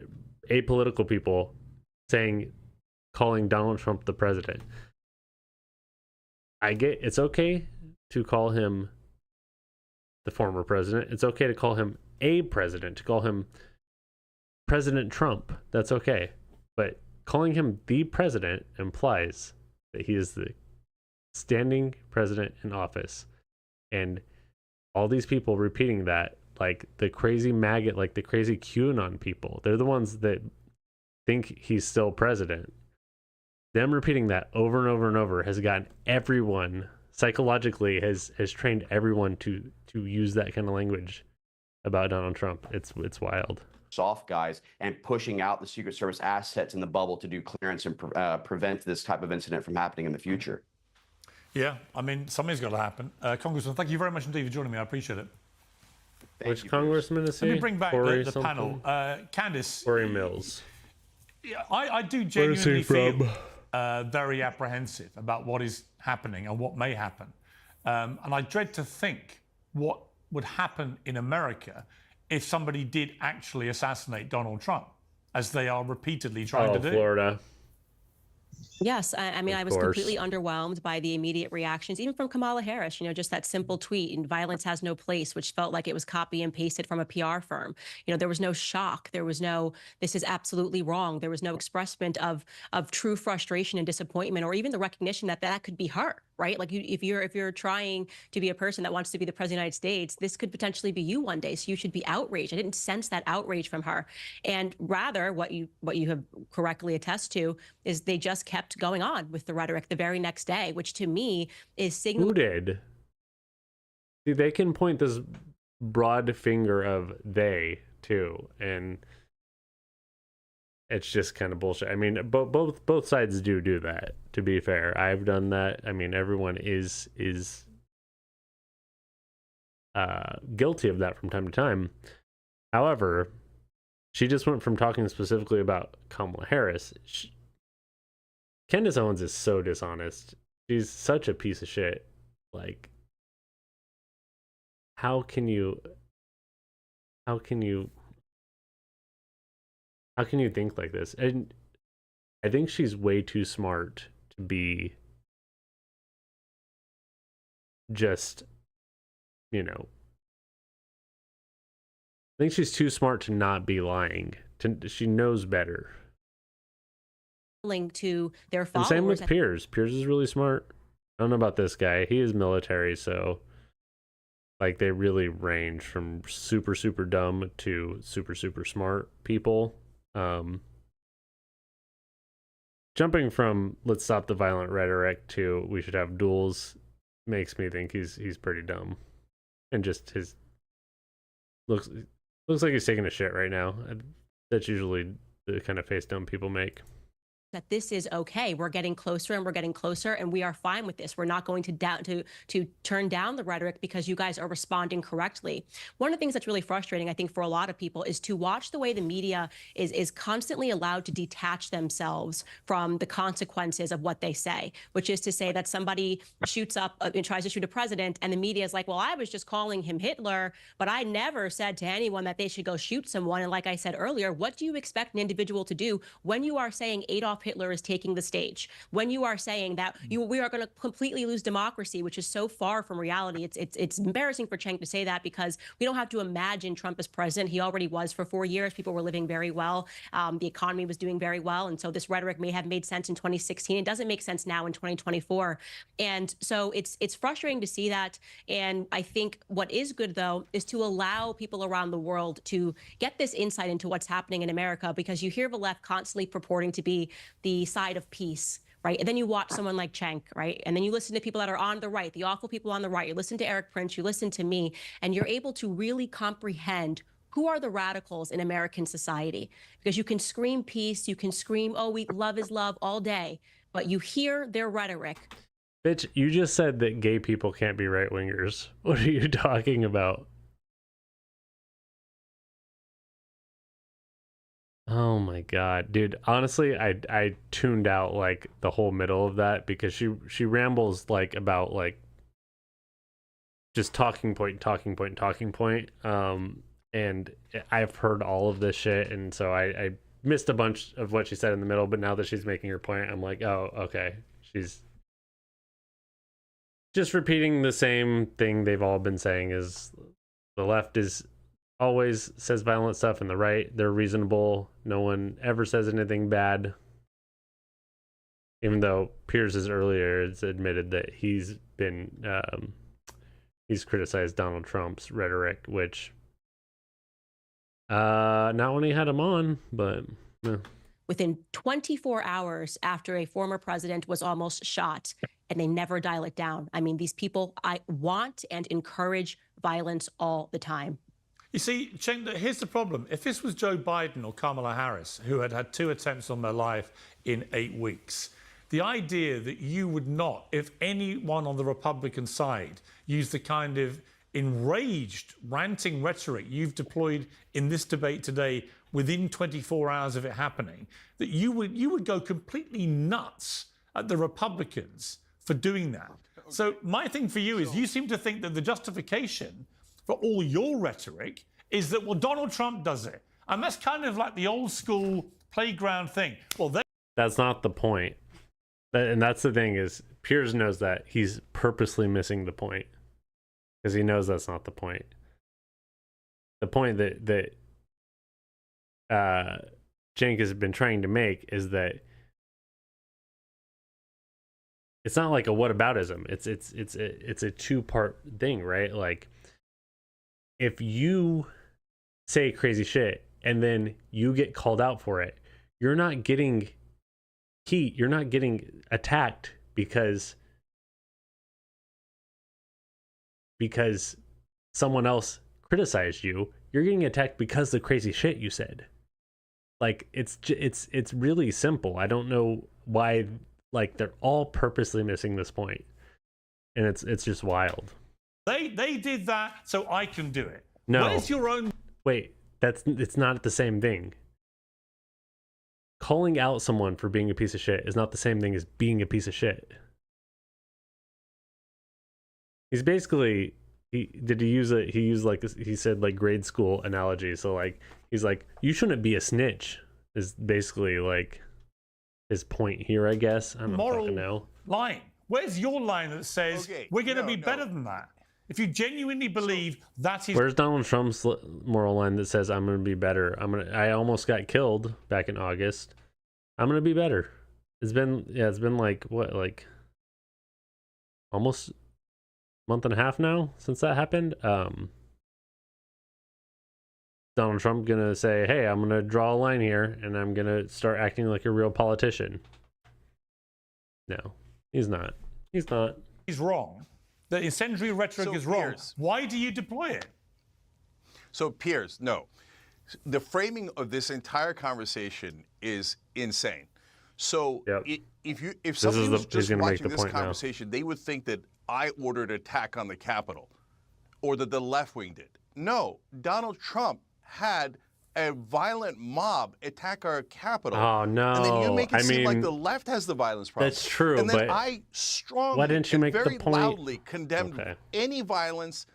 apolitical people, calling Donald Trump the president. I get it's okay to call him the former president. It's okay to call him a president, to call him President Trump. That's okay. But calling him the president implies that he is the standing president in office. And all these people repeating that, like the crazy maggot, like the crazy QAnon people, they're the ones that think he's still president. Them repeating that over and over and over has gotten everyone, psychologically has trained everyone to use that kind of language about Donald Trump. It's wild. Soft guys and pushing out the Secret Service assets in the bubble to do clearance and prevent this type of incident from happening in the future. Yeah, I mean, something's got to happen. Congressman, thank you very much indeed for joining me. I appreciate it. Which congressman is he? Let me bring back the panel. Candice. Corey Mills. Yeah, I do genuinely feel very apprehensive about what is happening and what may happen. And I dread to think what would happen in America if somebody did actually assassinate Donald Trump, as they are repeatedly trying to do. Florida. Yes, I mean, Of I was course. completely underwhelmed by the immediate reactions, even from Kamala Harris, just that simple tweet, and violence has no place, which felt like it was copy and pasted from a PR firm. There was no shock. There was no, this is absolutely wrong. There was no expressment of true frustration and disappointment, or even the recognition that that could be her, right? Like if you're trying to be a person that wants to be the president of the United States, this could potentially be you one day. So you should be outraged. I didn't sense that outrage from her. And rather, what you have correctly attest to is they just kept going on with the rhetoric the very next day, which to me is signaling. Who did? See, they can point this broad finger of they too, and it's just kind of bullshit. I mean, both sides do that. To be fair, I've done that. I mean, everyone is guilty of that from time to time. However, she just went from talking specifically about Kamala Harris. Candace Owens is so dishonest. She's such a piece of shit. Like, how can you think like this? And I think she's way too smart to be just, I think she's too smart to not be lying. She knows better. To their And followers. same with Piers. Piers is really smart. I don't know about this guy. He is military, so like they really range from super, super dumb to super, super smart people. Jumping from let's stop the violent rhetoric to we should have duels makes me think he's pretty dumb. And just his looks like he's taking a shit right now. That's usually the kind of face dumb people make. That this is okay. We're getting closer and we're getting closer, and we are fine with this. We're not going to turn down the rhetoric because you guys are responding correctly. One of the things that's really frustrating, I think, for a lot of people is to watch the way the media is constantly allowed to detach themselves from the consequences of what they say, which is to say that somebody shoots up and tries to shoot a president, and the media is like, well, I was just calling him Hitler, but I never said to anyone that they should go shoot someone. And like I said earlier, what do you expect an individual to do when you are saying Adolf Hitler is taking the stage, when you are saying that we are going to completely lose democracy, which is so far from reality? It's embarrassing for Cenk to say that, because we don't have to imagine Trump as president. He already was for 4 years. People were living very well. The economy was doing very well. And so this rhetoric may have made sense in 2016. It doesn't make sense now in 2024. And so it's frustrating to see that. And I think what is good, though, is to allow people around the world to get this insight into what's happening in America, because you hear the left constantly purporting to be the side of peace, right? And then you watch someone like Cenk, right? And then you listen to people that are on the right, the awful people on the right. You listen to Eric Prince, you listen to me, and you're able to really comprehend who are the radicals in American society. Because you can scream peace, you can scream, oh, love is love all day, but you hear their rhetoric. Bitch, you just said that gay people can't be right-wingers. What are you talking about? Oh my god, dude. Honestly, I tuned out like the whole middle of that, because she rambles like about like just talking point. And I've heard all of this shit, and so I missed a bunch of what she said in the middle, but now that she's making her point, I'm like, oh, okay. She's just repeating the same thing they've all been saying, is the left is always says violent stuff, and the right, they're reasonable. No one ever says anything bad. Even though Piers has earlier admitted that he's been he's criticized Donald Trump's rhetoric, which not when he had him on, but Within 24 hours after a former president was almost shot, and they never dial it down. I mean, these people, I want and encourage violence all the time. You see, Cenk, here's the problem. If this was Joe Biden or Kamala Harris, who had had 2 attempts on their life in 8 weeks, the idea that you would not, if anyone on the Republican side used the kind of enraged, ranting rhetoric you've deployed in this debate today within 24 hours of it happening, that you would go completely nuts at the Republicans for doing that. Okay. So my thing for you is, you seem to think that the justification for all your rhetoric is that, well, Donald Trump does it. And that's kind of like the old school playground thing. Well, that's not the point. And that's the thing is Piers knows that he's purposely missing the point because he knows that's not the point. The point that Cenk has been trying to make is that it's not like a whataboutism. It's a two-part thing, right? Like if you say crazy shit and then you get called out for it, you're not getting heat, you're not getting attacked because someone else criticized you. You're getting attacked because the crazy shit you said. Like it's really simple. I don't know why, like, they're all purposely missing this point, and it's just wild. They did that so I can do it. No, where's your own? Wait, it's not the same thing. Calling out someone for being a piece of shit is not the same thing as being a piece of shit. He's basically he used like he said like grade school analogy. So like he's like, you shouldn't be a snitch is basically like his point here, I guess. I don't fucking know. Line. Where's your line that says we're going to be better than that? If you genuinely believe that is... Where's Donald Trump's moral line that says I'm going to be better? I almost got killed back in August. I'm going to be better. It's been like what, like almost a month and a half now since that happened. Donald Trump going to say, "Hey, I'm going to draw a line here and I'm going to start acting like a real politician." No, he's not. He's not. He's wrong. The incendiary rhetoric is wrong. Piers, why do you deploy it? So, Piers, no. The framing of this entire conversation is insane. So, if somebody was just watching this conversation, they would think that I ordered an attack on the Capitol or that the left wing did. No, Donald Trump had a violent mob attack our Capitol. Oh, no. And then you make it seem like the left has the violence problem. That's true, and then but I strongly why didn't you make very the point? Loudly condemned any violence.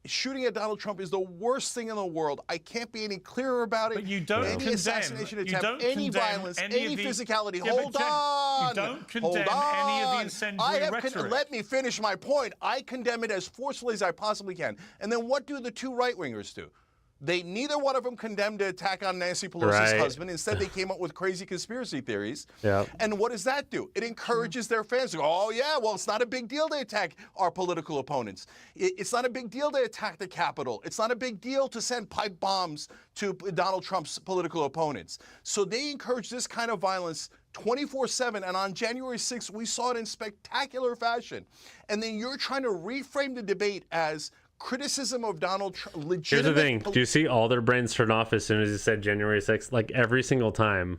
Shooting at Donald Trump is the worst thing in the world. I can't be any clearer about it. But you don't any condemn, assassination attempt, any violence, any physicality. Yeah, Hold on. You don't condemn any of the incendiary rhetoric. Let me finish my point. I condemn it as forcefully as I possibly can. And then what do the two right-wingers do? They neither one of them condemned the attack on Nancy Pelosi's husband. Instead, they came up with crazy conspiracy theories. And what does that do? It encourages their fans to go, "Oh yeah, well, it's not a big deal to attack our political opponents. It's not a big deal to attack the Capitol. It's not a big deal to send pipe bombs to Donald Trump's political opponents." So they encourage this kind of violence 24/7, and on January 6th, we saw it in spectacular fashion. And then you're trying to reframe the debate as criticism of Donald Trump. Here's the thing. Do you see all their brains turn off as soon as he said January 6th? Like every single time.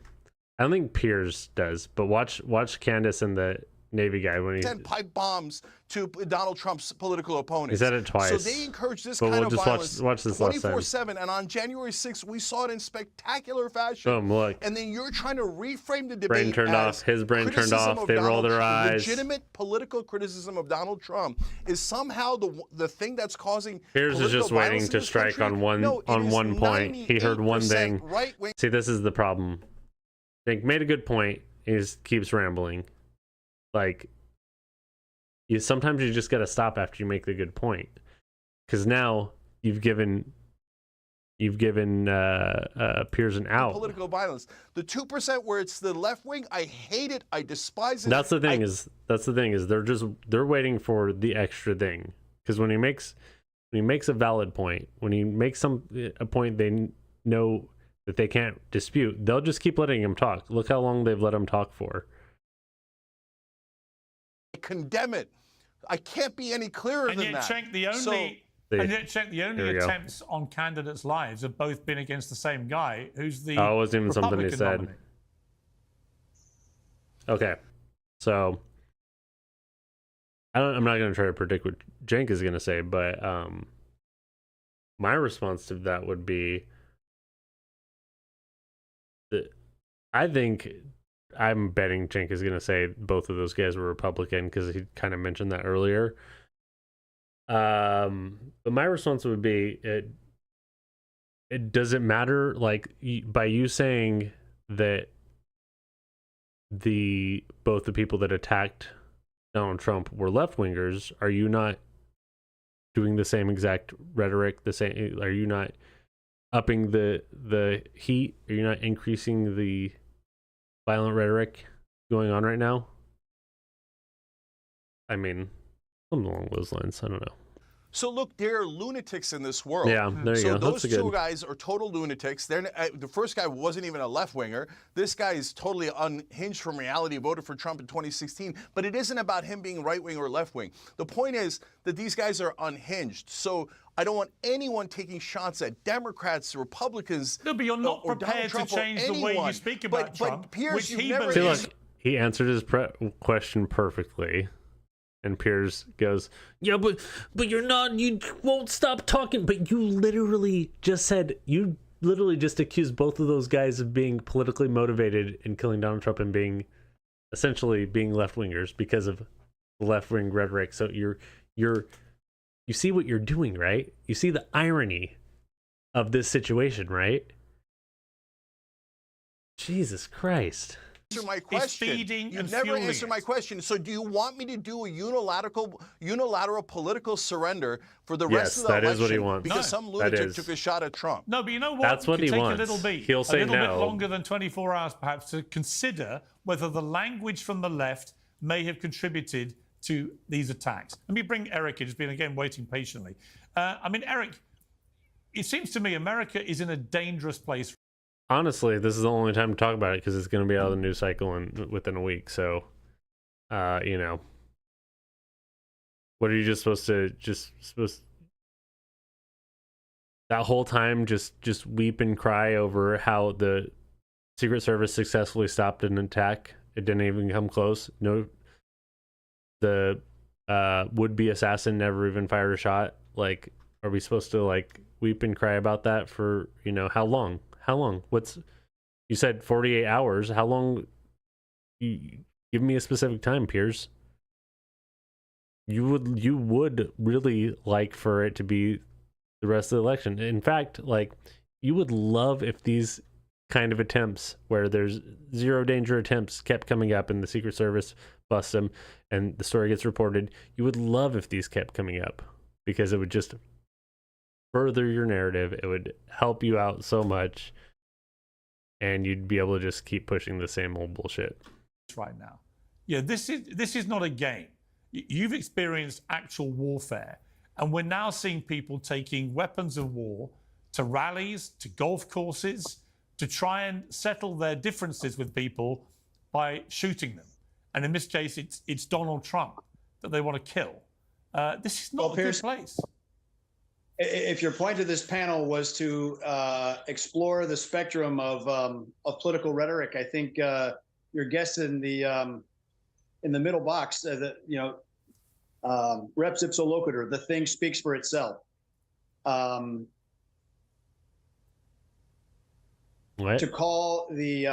I don't think Piers does, but watch Candace and the Navy guy when he sent pipe bombs to Donald Trump's political opponents. He said it twice. So they encourage this kind of violence watch this 24/7. And on January 6th, we saw it in spectacular fashion. Boom, look. And then you're trying to reframe the debate. Brain turned off. His brain turned off. They roll their eyes. Legitimate political criticism of Donald Trump is somehow the thing that's causing. Piers is just waiting to strike on one point. He heard one thing. See, this is the problem. They made a good point. He just keeps rambling. Like, sometimes you just got to stop after you make the good point, because now you've given Piers an out. Political violence, the 2% where it's the left wing, I hate it. I despise it. That's the thing is they're waiting for the extra thing, because when he makes a valid point, when he makes a point they know that they can't dispute, they'll just keep letting him talk. Look how long they've let him talk for. Condemn it. I can't be any clearer than that. Cenk, the only attempts on candidates' lives have both been against the same guy, who's the it wasn't even something he said. Nominee. Okay, so I'm not going to try to predict what Cenk is going to say, but my response to that would be that I think I'm betting Cenk is going to say both of those guys were Republican, because he kind of mentioned that earlier. But my response would be, it doesn't matter. Like, by you saying that both the people that attacked Donald Trump were left-wingers, are you not doing the same exact rhetoric? Are you not upping the heat? Are you not increasing the violent rhetoric going on right now? I mean, something along those lines. I don't know. So look, there are lunatics in this world. Yeah, there you go. So those That's two good. guys are total lunatics. The first guy wasn't even a left winger. This guy is totally unhinged from reality. Voted for Trump in 2016, but it isn't about him being right wing or left wing. The point is that these guys are unhinged. So I don't want anyone taking shots at Democrats, Republicans. No, but you're not or prepared Donald to Trump change or the way you anyone. speak about Trump, but Piers, which you've he never. See, believes. look, he answered his question perfectly. And Piers goes, yeah, but you're not, you won't stop talking. But you literally just accused both of those guys of being politically motivated and killing Donald Trump and essentially being left-wingers because of left-wing rhetoric. So you see what you're doing, right? You see the irony of this situation, right? Jesus Christ. Answer my question. Feeding You've and never fueling answered my question. So do you want me to do a unilateral political surrender for the rest of the that election? is what he wants. Because some lunatic took a shot at Trump. No, but you know what? That's what It could he take wants. A little bit, He'll say a little no. bit longer than 24 hours, perhaps, to consider whether the language from the left may have contributed to these attacks. Let me bring Eric in, who's been again waiting patiently. I mean, Eric, it seems to me America is in a dangerous place. Honestly, this is the only time to talk about it because it's going to be out of the news cycle within a week. So, what are you just supposed to that whole time just weep and cry over how the Secret Service successfully stopped an attack? It didn't even come close. No, the would-be assassin never even fired a shot. Like, are we supposed to weep and cry about that for how long? How long? You said 48 hours. How long? Give me a specific time, Piers. You would really like for it to be the rest of the election. In fact, you would love if these kind of attempts where there's zero danger attempts kept coming up and the Secret Service busts them and the story gets reported. You would love if these kept coming up because it would just further your narrative. It would help you out so much. And you'd be able to just keep pushing the same old bullshit. Right now. Yeah, this is not a game. You've experienced actual warfare. And we're now seeing people taking weapons of war to rallies, to golf courses, to try and settle their differences with people by shooting them. And in this case, it's Donald Trump that they want to kill. This is not a good place. If your point of this panel was to explore the spectrum of political rhetoric, I think your guest in the middle box, Reps ipso loquitur, the thing speaks for itself. To call the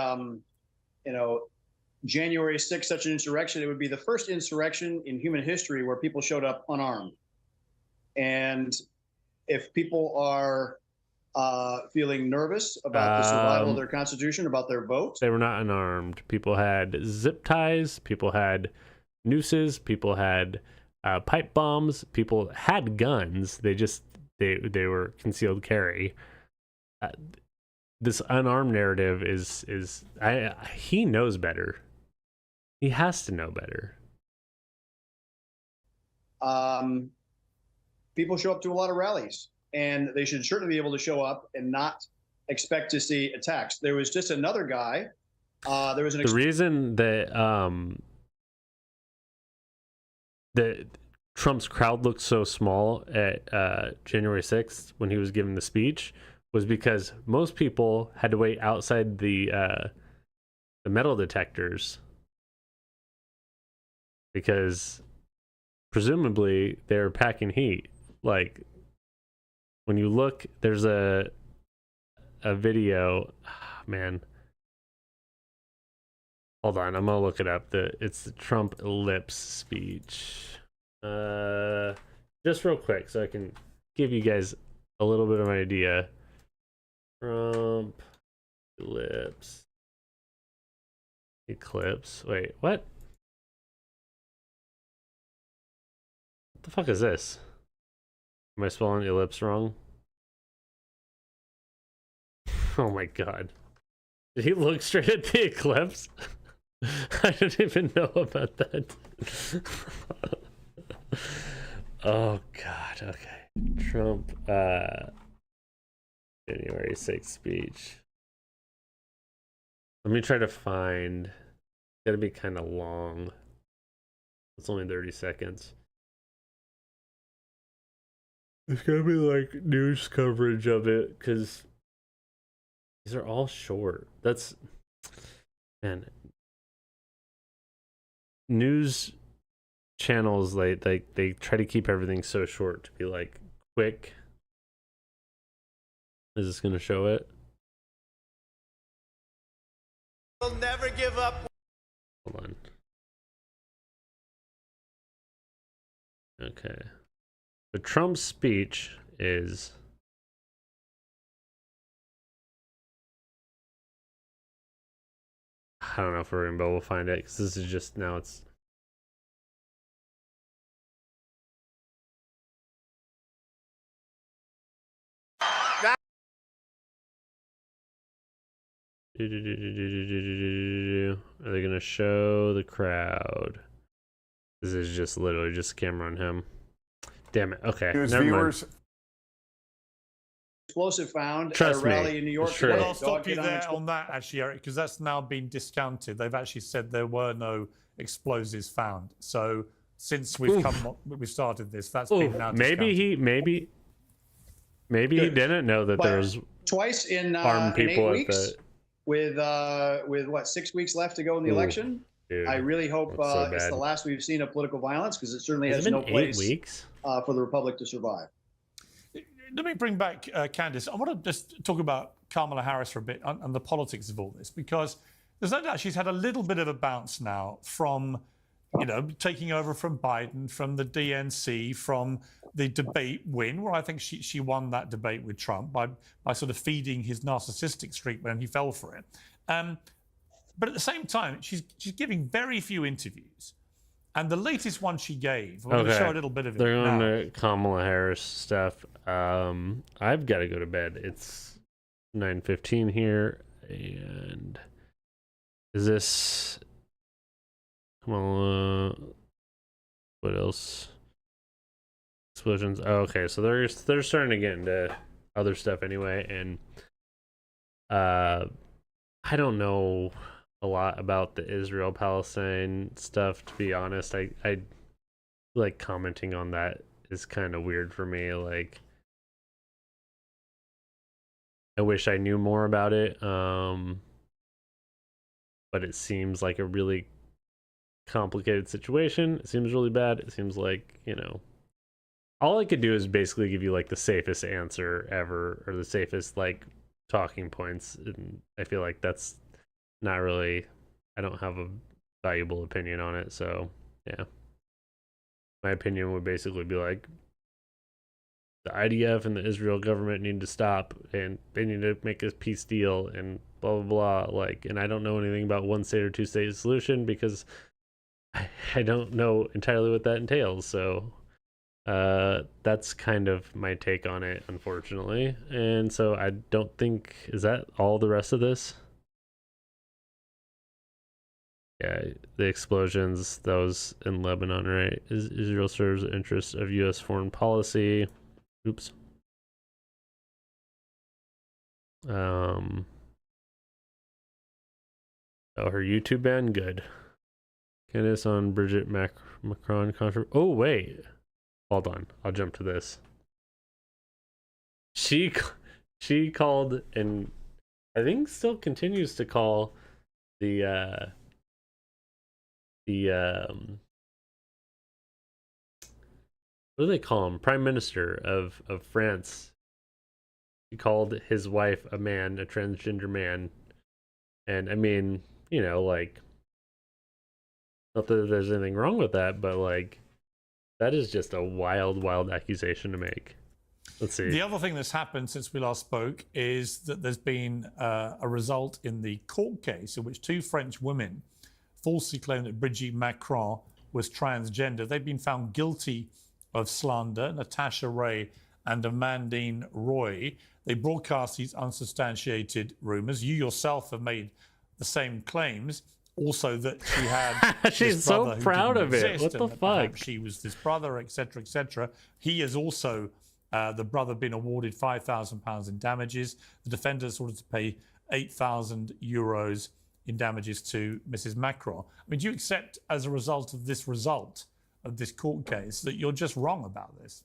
January 6th such an insurrection, it would be the first insurrection in human history where people showed up unarmed. And if people are feeling nervous about the survival of their constitution, about their vote, they were not unarmed. People had zip ties. People had nooses. People had pipe bombs. People had guns. They were concealed carry. This unarmed narrative is he knows better. He has to know better. People show up to a lot of rallies, and they should certainly be able to show up and not expect to see attacks. There was just another guy. There was the reason that that Trump's crowd looked so small at January 6th when he was giving the speech was because most people had to wait outside the metal detectors because presumably they're packing heat. Like when you look, there's a video. Man, hold on, I'm gonna look it up. It's the Trump lips speech. Just real quick, so I can give you guys a little bit of an idea. Trump lips Eclipse. Wait, what? What the fuck is this? Am I spelling ellipse wrong? Oh my god. Did he look straight at the eclipse? I didn't even know about that. Oh god, okay. Trump, January 6th speech. Let me try to find. It's gotta be kind of long. It's only 30 seconds. There's gotta be like news coverage of it, because these are all short. That's, man. News channels, they try to keep everything so short to be like quick. Is this gonna show it? We'll never give up. Hold on. Okay. The Trump speech is I don't know if we're gonna be able to find it because this is just now it's Are they gonna show the crowd? This is just literally just a camera on him. Damn it. Okay. Never mind. Explosive found Trust at a rally me, in New York. sure. Well, I'll stop you there on that, actually, Eric, because that's now been discounted. They've actually said there were no explosives found. So since we've started this, that's been now discounted. Maybe he didn't know that there was twice in armed people in 8 at weeks, the. with what 6 weeks left to go in the election. Dude, I really hope so it's the bad. last we've seen of political violence, because it certainly Has has it no been 8 place weeks? For the republic to survive. Let me bring back Candace. I want to just talk about Kamala Harris for a bit and the politics of all this, because there's no doubt she's had a little bit of a bounce now from, you know, taking over from Biden, from the DNC, from the debate win, where I think she won that debate with Trump by sort of feeding his narcissistic streak when he fell for it. But at the same time, she's giving very few interviews. And the latest one she gave, we're going to show a little bit of it. They're going now. to Kamala Harris stuff. I've got to go to bed. It's 9:15 here, and is this Kamala? What else? Explosions. Oh, okay, so they're starting to get into other stuff anyway, and I don't know a lot about the Israel-Palestine stuff, to be honest. I like commenting on that is kind of weird for me. Like, I wish I knew more about it, but it seems like a really complicated situation. It seems really bad. It seems like, you know, all I could do is basically give you like the safest answer ever, or the safest like talking points, and I feel like that's not really, I don't have a valuable opinion on it. So yeah, my opinion would basically be like, the IDF and the Israel government need to stop, and they need to make a peace deal, and blah blah blah. Like, and I don't know anything about one state or two state solution because I don't know entirely what that entails. So that's kind of my take on it, unfortunately. And so I don't think, is that all the rest of this? Yeah, the explosions, those in Lebanon, right? Israel serves the interests of U.S. foreign policy. Oops. Oh, her YouTube ban? Good. Candace on Bridget Macron controversy. Oh, wait. Hold on. I'll jump to this. She called, and I think still continues to call, the what do they call him? Prime Minister of France. He called his wife a man, a transgender man. And I mean, you know, like, not that there's anything wrong with that, but like, that is just a wild accusation to make. Let's see. The other thing that's happened since we last spoke is that there's been a result in the court case in which two French women falsely claimed that Brigitte Macron was transgender. They've been found guilty of slander, Natasha Ray and Amandine Roy. They broadcast these unsubstantiated rumors. You yourself have made the same claims. Also that she had she's so proud of it. What the fuck? She was this brother, etc., etc. He has also, the brother, been awarded £5,000 in damages. The defenders ordered to pay €8,000 in damages to Mrs. Macron. I mean, do you accept, as a result of this court case, that you're just wrong about this?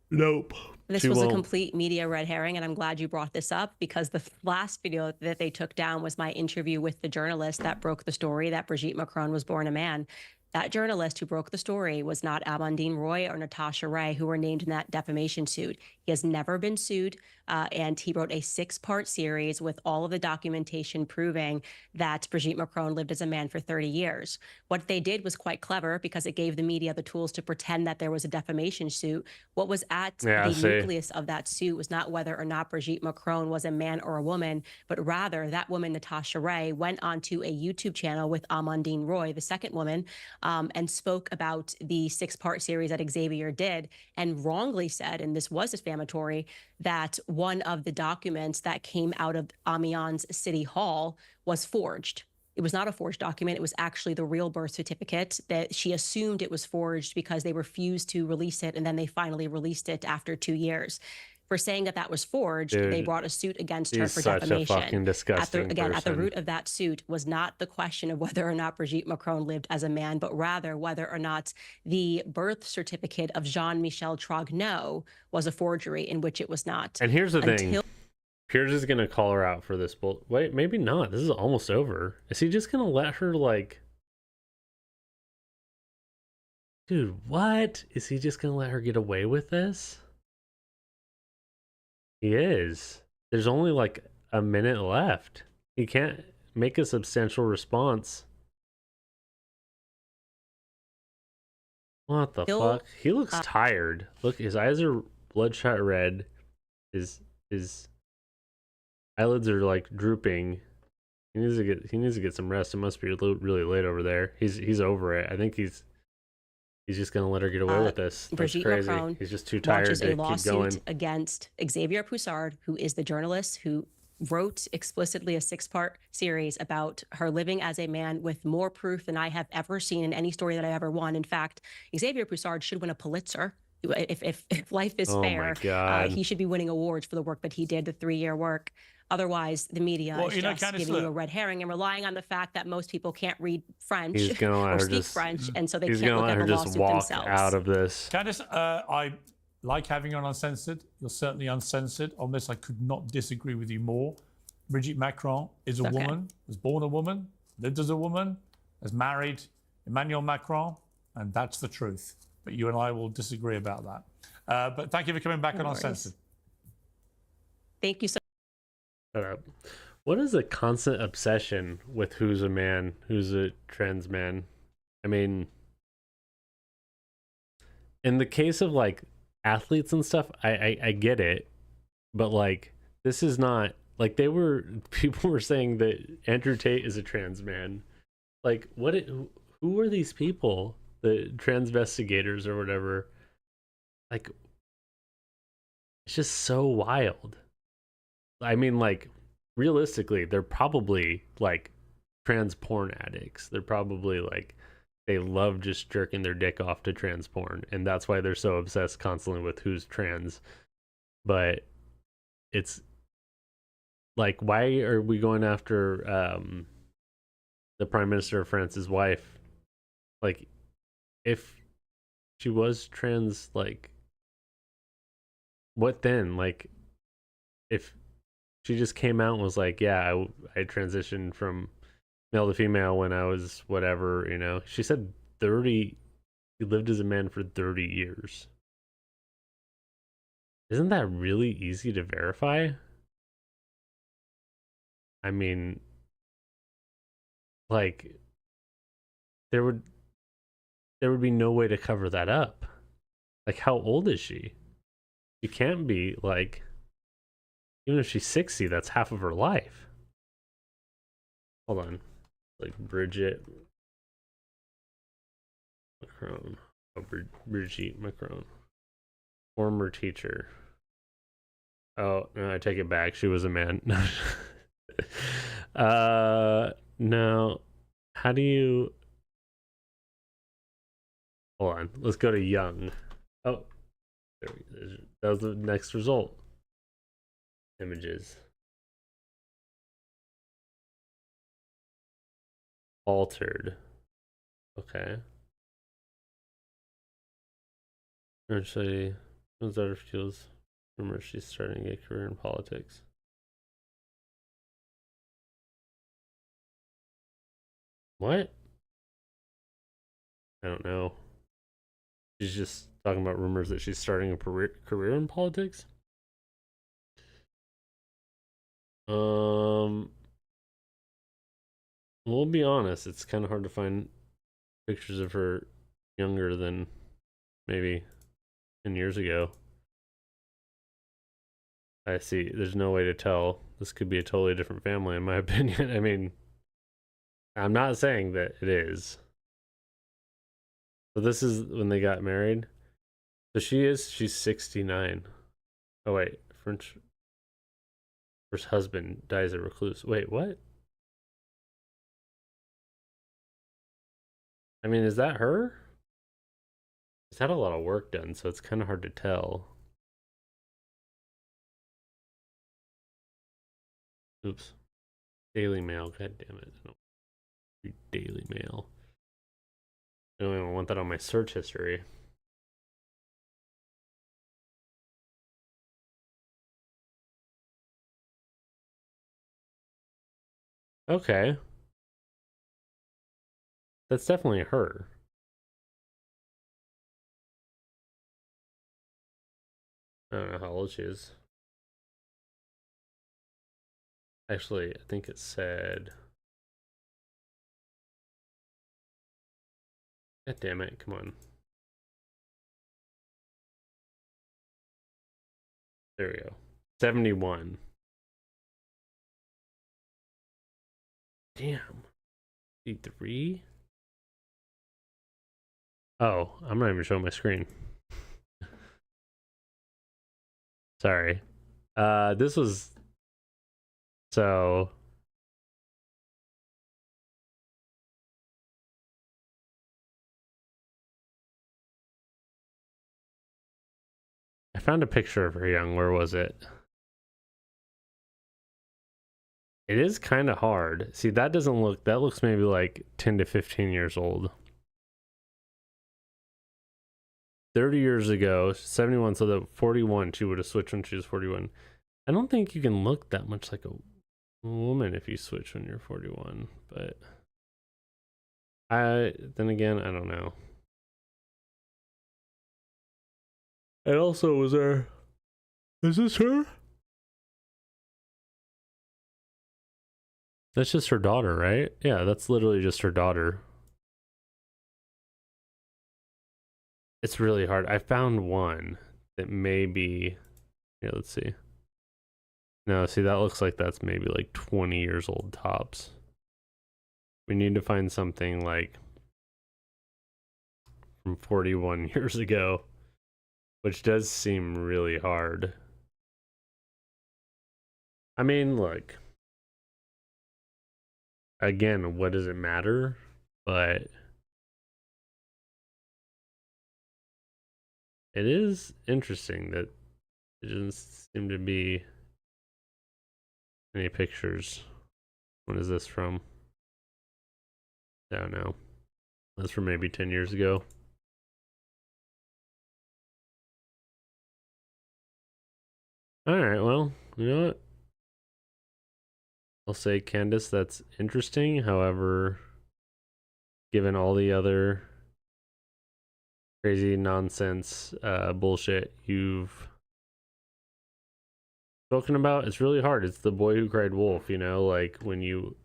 Nope. This was a complete media red herring, and I'm glad you brought this up, because the last video that they took down was my interview with the journalist that broke the story that Brigitte Macron was born a man. That journalist who broke the story was not Amandine Roy or Natasha Ray, who were named in that defamation suit. He has never been sued, and he wrote a 6-part series with all of the documentation proving that Brigitte Macron lived as a man for 30 years. What they did was quite clever, because it gave the media the tools to pretend that there was a defamation suit. What was at the nucleus of that suit was not whether or not Brigitte Macron was a man or a woman, but rather that woman, Natasha Ray, went onto a YouTube channel with Amandine Roy, the second woman, and spoke about the 6-part series that Xavier did, and wrongly said, and this was defamatory, that one of the documents that came out of Amiens City Hall was forged. It was not a forged document. It was actually the real birth certificate. That she assumed it was forged because they refused to release it, and then they finally released it after 2 years. For saying that that was forged, they brought a suit against her for defamation. Such a fucking disgusting person. At the root of that suit was not the question of whether or not Brigitte Macron lived as a man, but rather whether or not the birth certificate of Jean-Michel Trogneux was a forgery, in which it was not. And here's the thing. Piers is going to call her out for this. Wait, maybe not. This is almost over. Is he just going to let her, like... Dude, what? Is he just going to let her get away with this? He is. There's only like a minute left. He can't make a substantial response. What the fuck? He looks tired. Look, his eyes are bloodshot red. His eyelids are like drooping. He needs to get some rest. It must be really late over there. He's over it. I think he's just gonna let her get away with this. That's Brigitte crazy. Macron He's just too tired to keep going. Against Xavier Poussard, who is the journalist who wrote explicitly a 6-part series about her living as a man, with more proof than I have ever seen in any story that I ever won. In fact, Xavier Poussard should win a Pulitzer. If life is fair, he should be winning awards for the work that he did, the 3-year work. Otherwise, the media is just giving you a red herring and relying on the fact that most people can't read French or speak French, and so they can't look at the lawsuit themselves. Out of this. Candice, I like having you on Uncensored. You're certainly uncensored. On this, I could not disagree with you more. Brigitte Macron is a woman, was born a woman, lived as a woman, has married Emmanuel Macron, and that's the truth. But you and I will disagree about that. But thank you for coming back on Uncensored. Thank you so much. Shut up. What is a constant obsession with who's a man, who's a trans man? I mean, in the case of like athletes and stuff, I get it, but like this is not like people were saying that Andrew Tate is a trans man. Like who are these people? The transvestigators or whatever. Like, it's just so wild. I mean, like, realistically, they're probably like trans porn addicts. They're probably like, they love just jerking their dick off to trans porn, and that's why they're so obsessed constantly with who's trans. But it's like, why are we going after the Prime Minister of France's wife? Like, if she was trans, like, what then? Like, if she just came out and was like, yeah, I transitioned from male to female when I was whatever, you know. She said she lived as a man for 30 years. Isn't that really easy to verify? I mean, like, there would be no way to cover that up. Like, how old is she? She can't be, like, even if she's 60, that's half of her life. Hold on. Like, Brigitte Macron. Oh, Brigitte Macron. Former teacher. Oh, no, I take it back. She was a man. No. How do you... Hold on. Let's go to young. Oh. That was the next result. Images. Altered. Okay. Actually, his daughter feels rumors she's starting a career in politics. What? I don't know. She's just talking about rumors that she's starting a career in politics? We'll be honest, it's kind of hard to find pictures of her younger than maybe 10 years ago. I see. There's no way to tell. This could be a totally different family, in my opinion. I mean, I'm not saying that it is. So this is when they got married. So she's 69. Oh wait, first husband dies a recluse. Wait, what? I mean, is that her? She's had a lot of work done, so it's kind of hard to tell. Oops. Daily Mail, god damn it. I don't read Daily Mail. I don't even want that on my search history. Okay. That's definitely her. I don't know how old she is. Actually, I think it said... God damn it, come on. There we go. 71. Damn. 53? Oh, I'm not even showing my screen. Sorry. This was... So... I found a picture of her young. Where was it? It is kind of hard. See, that doesn't look... That looks maybe like 10 to 15 years old. 30 years ago, 71, so that 41, she would have switched when she was 41. I don't think you can look that much like a woman if you switch when you're 41, but then again, I don't know. And also, was there... Is this her? That's just her daughter, right? Yeah, that's literally just her daughter. It's really hard. I found one that may be... Yeah, let's see. No, see, that looks like that's maybe like 20 years old tops. We need to find something like from 41 years ago, which does seem really hard. I mean, look. Again, what does it matter? But it is interesting that it doesn't seem to be any pictures. When is this from? I don't know. That's from maybe 10 years ago. Alright, well, you know what? I'll say, Candace, that's interesting. However, given all the other crazy nonsense bullshit you've spoken about, it's really hard. It's the boy who cried wolf, you know? Like, when you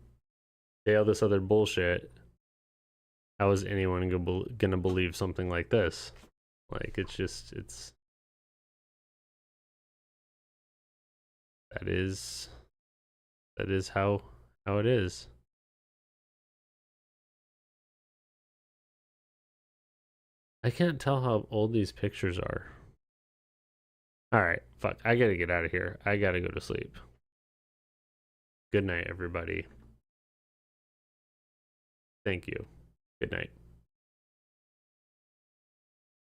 say all this other bullshit, how is anyone gonna believe something like this? Like, it's just, that is how it is. I can't tell how old these pictures are. Alright, fuck. I gotta get out of here. I gotta go to sleep. Good night, everybody. Thank you. Good night.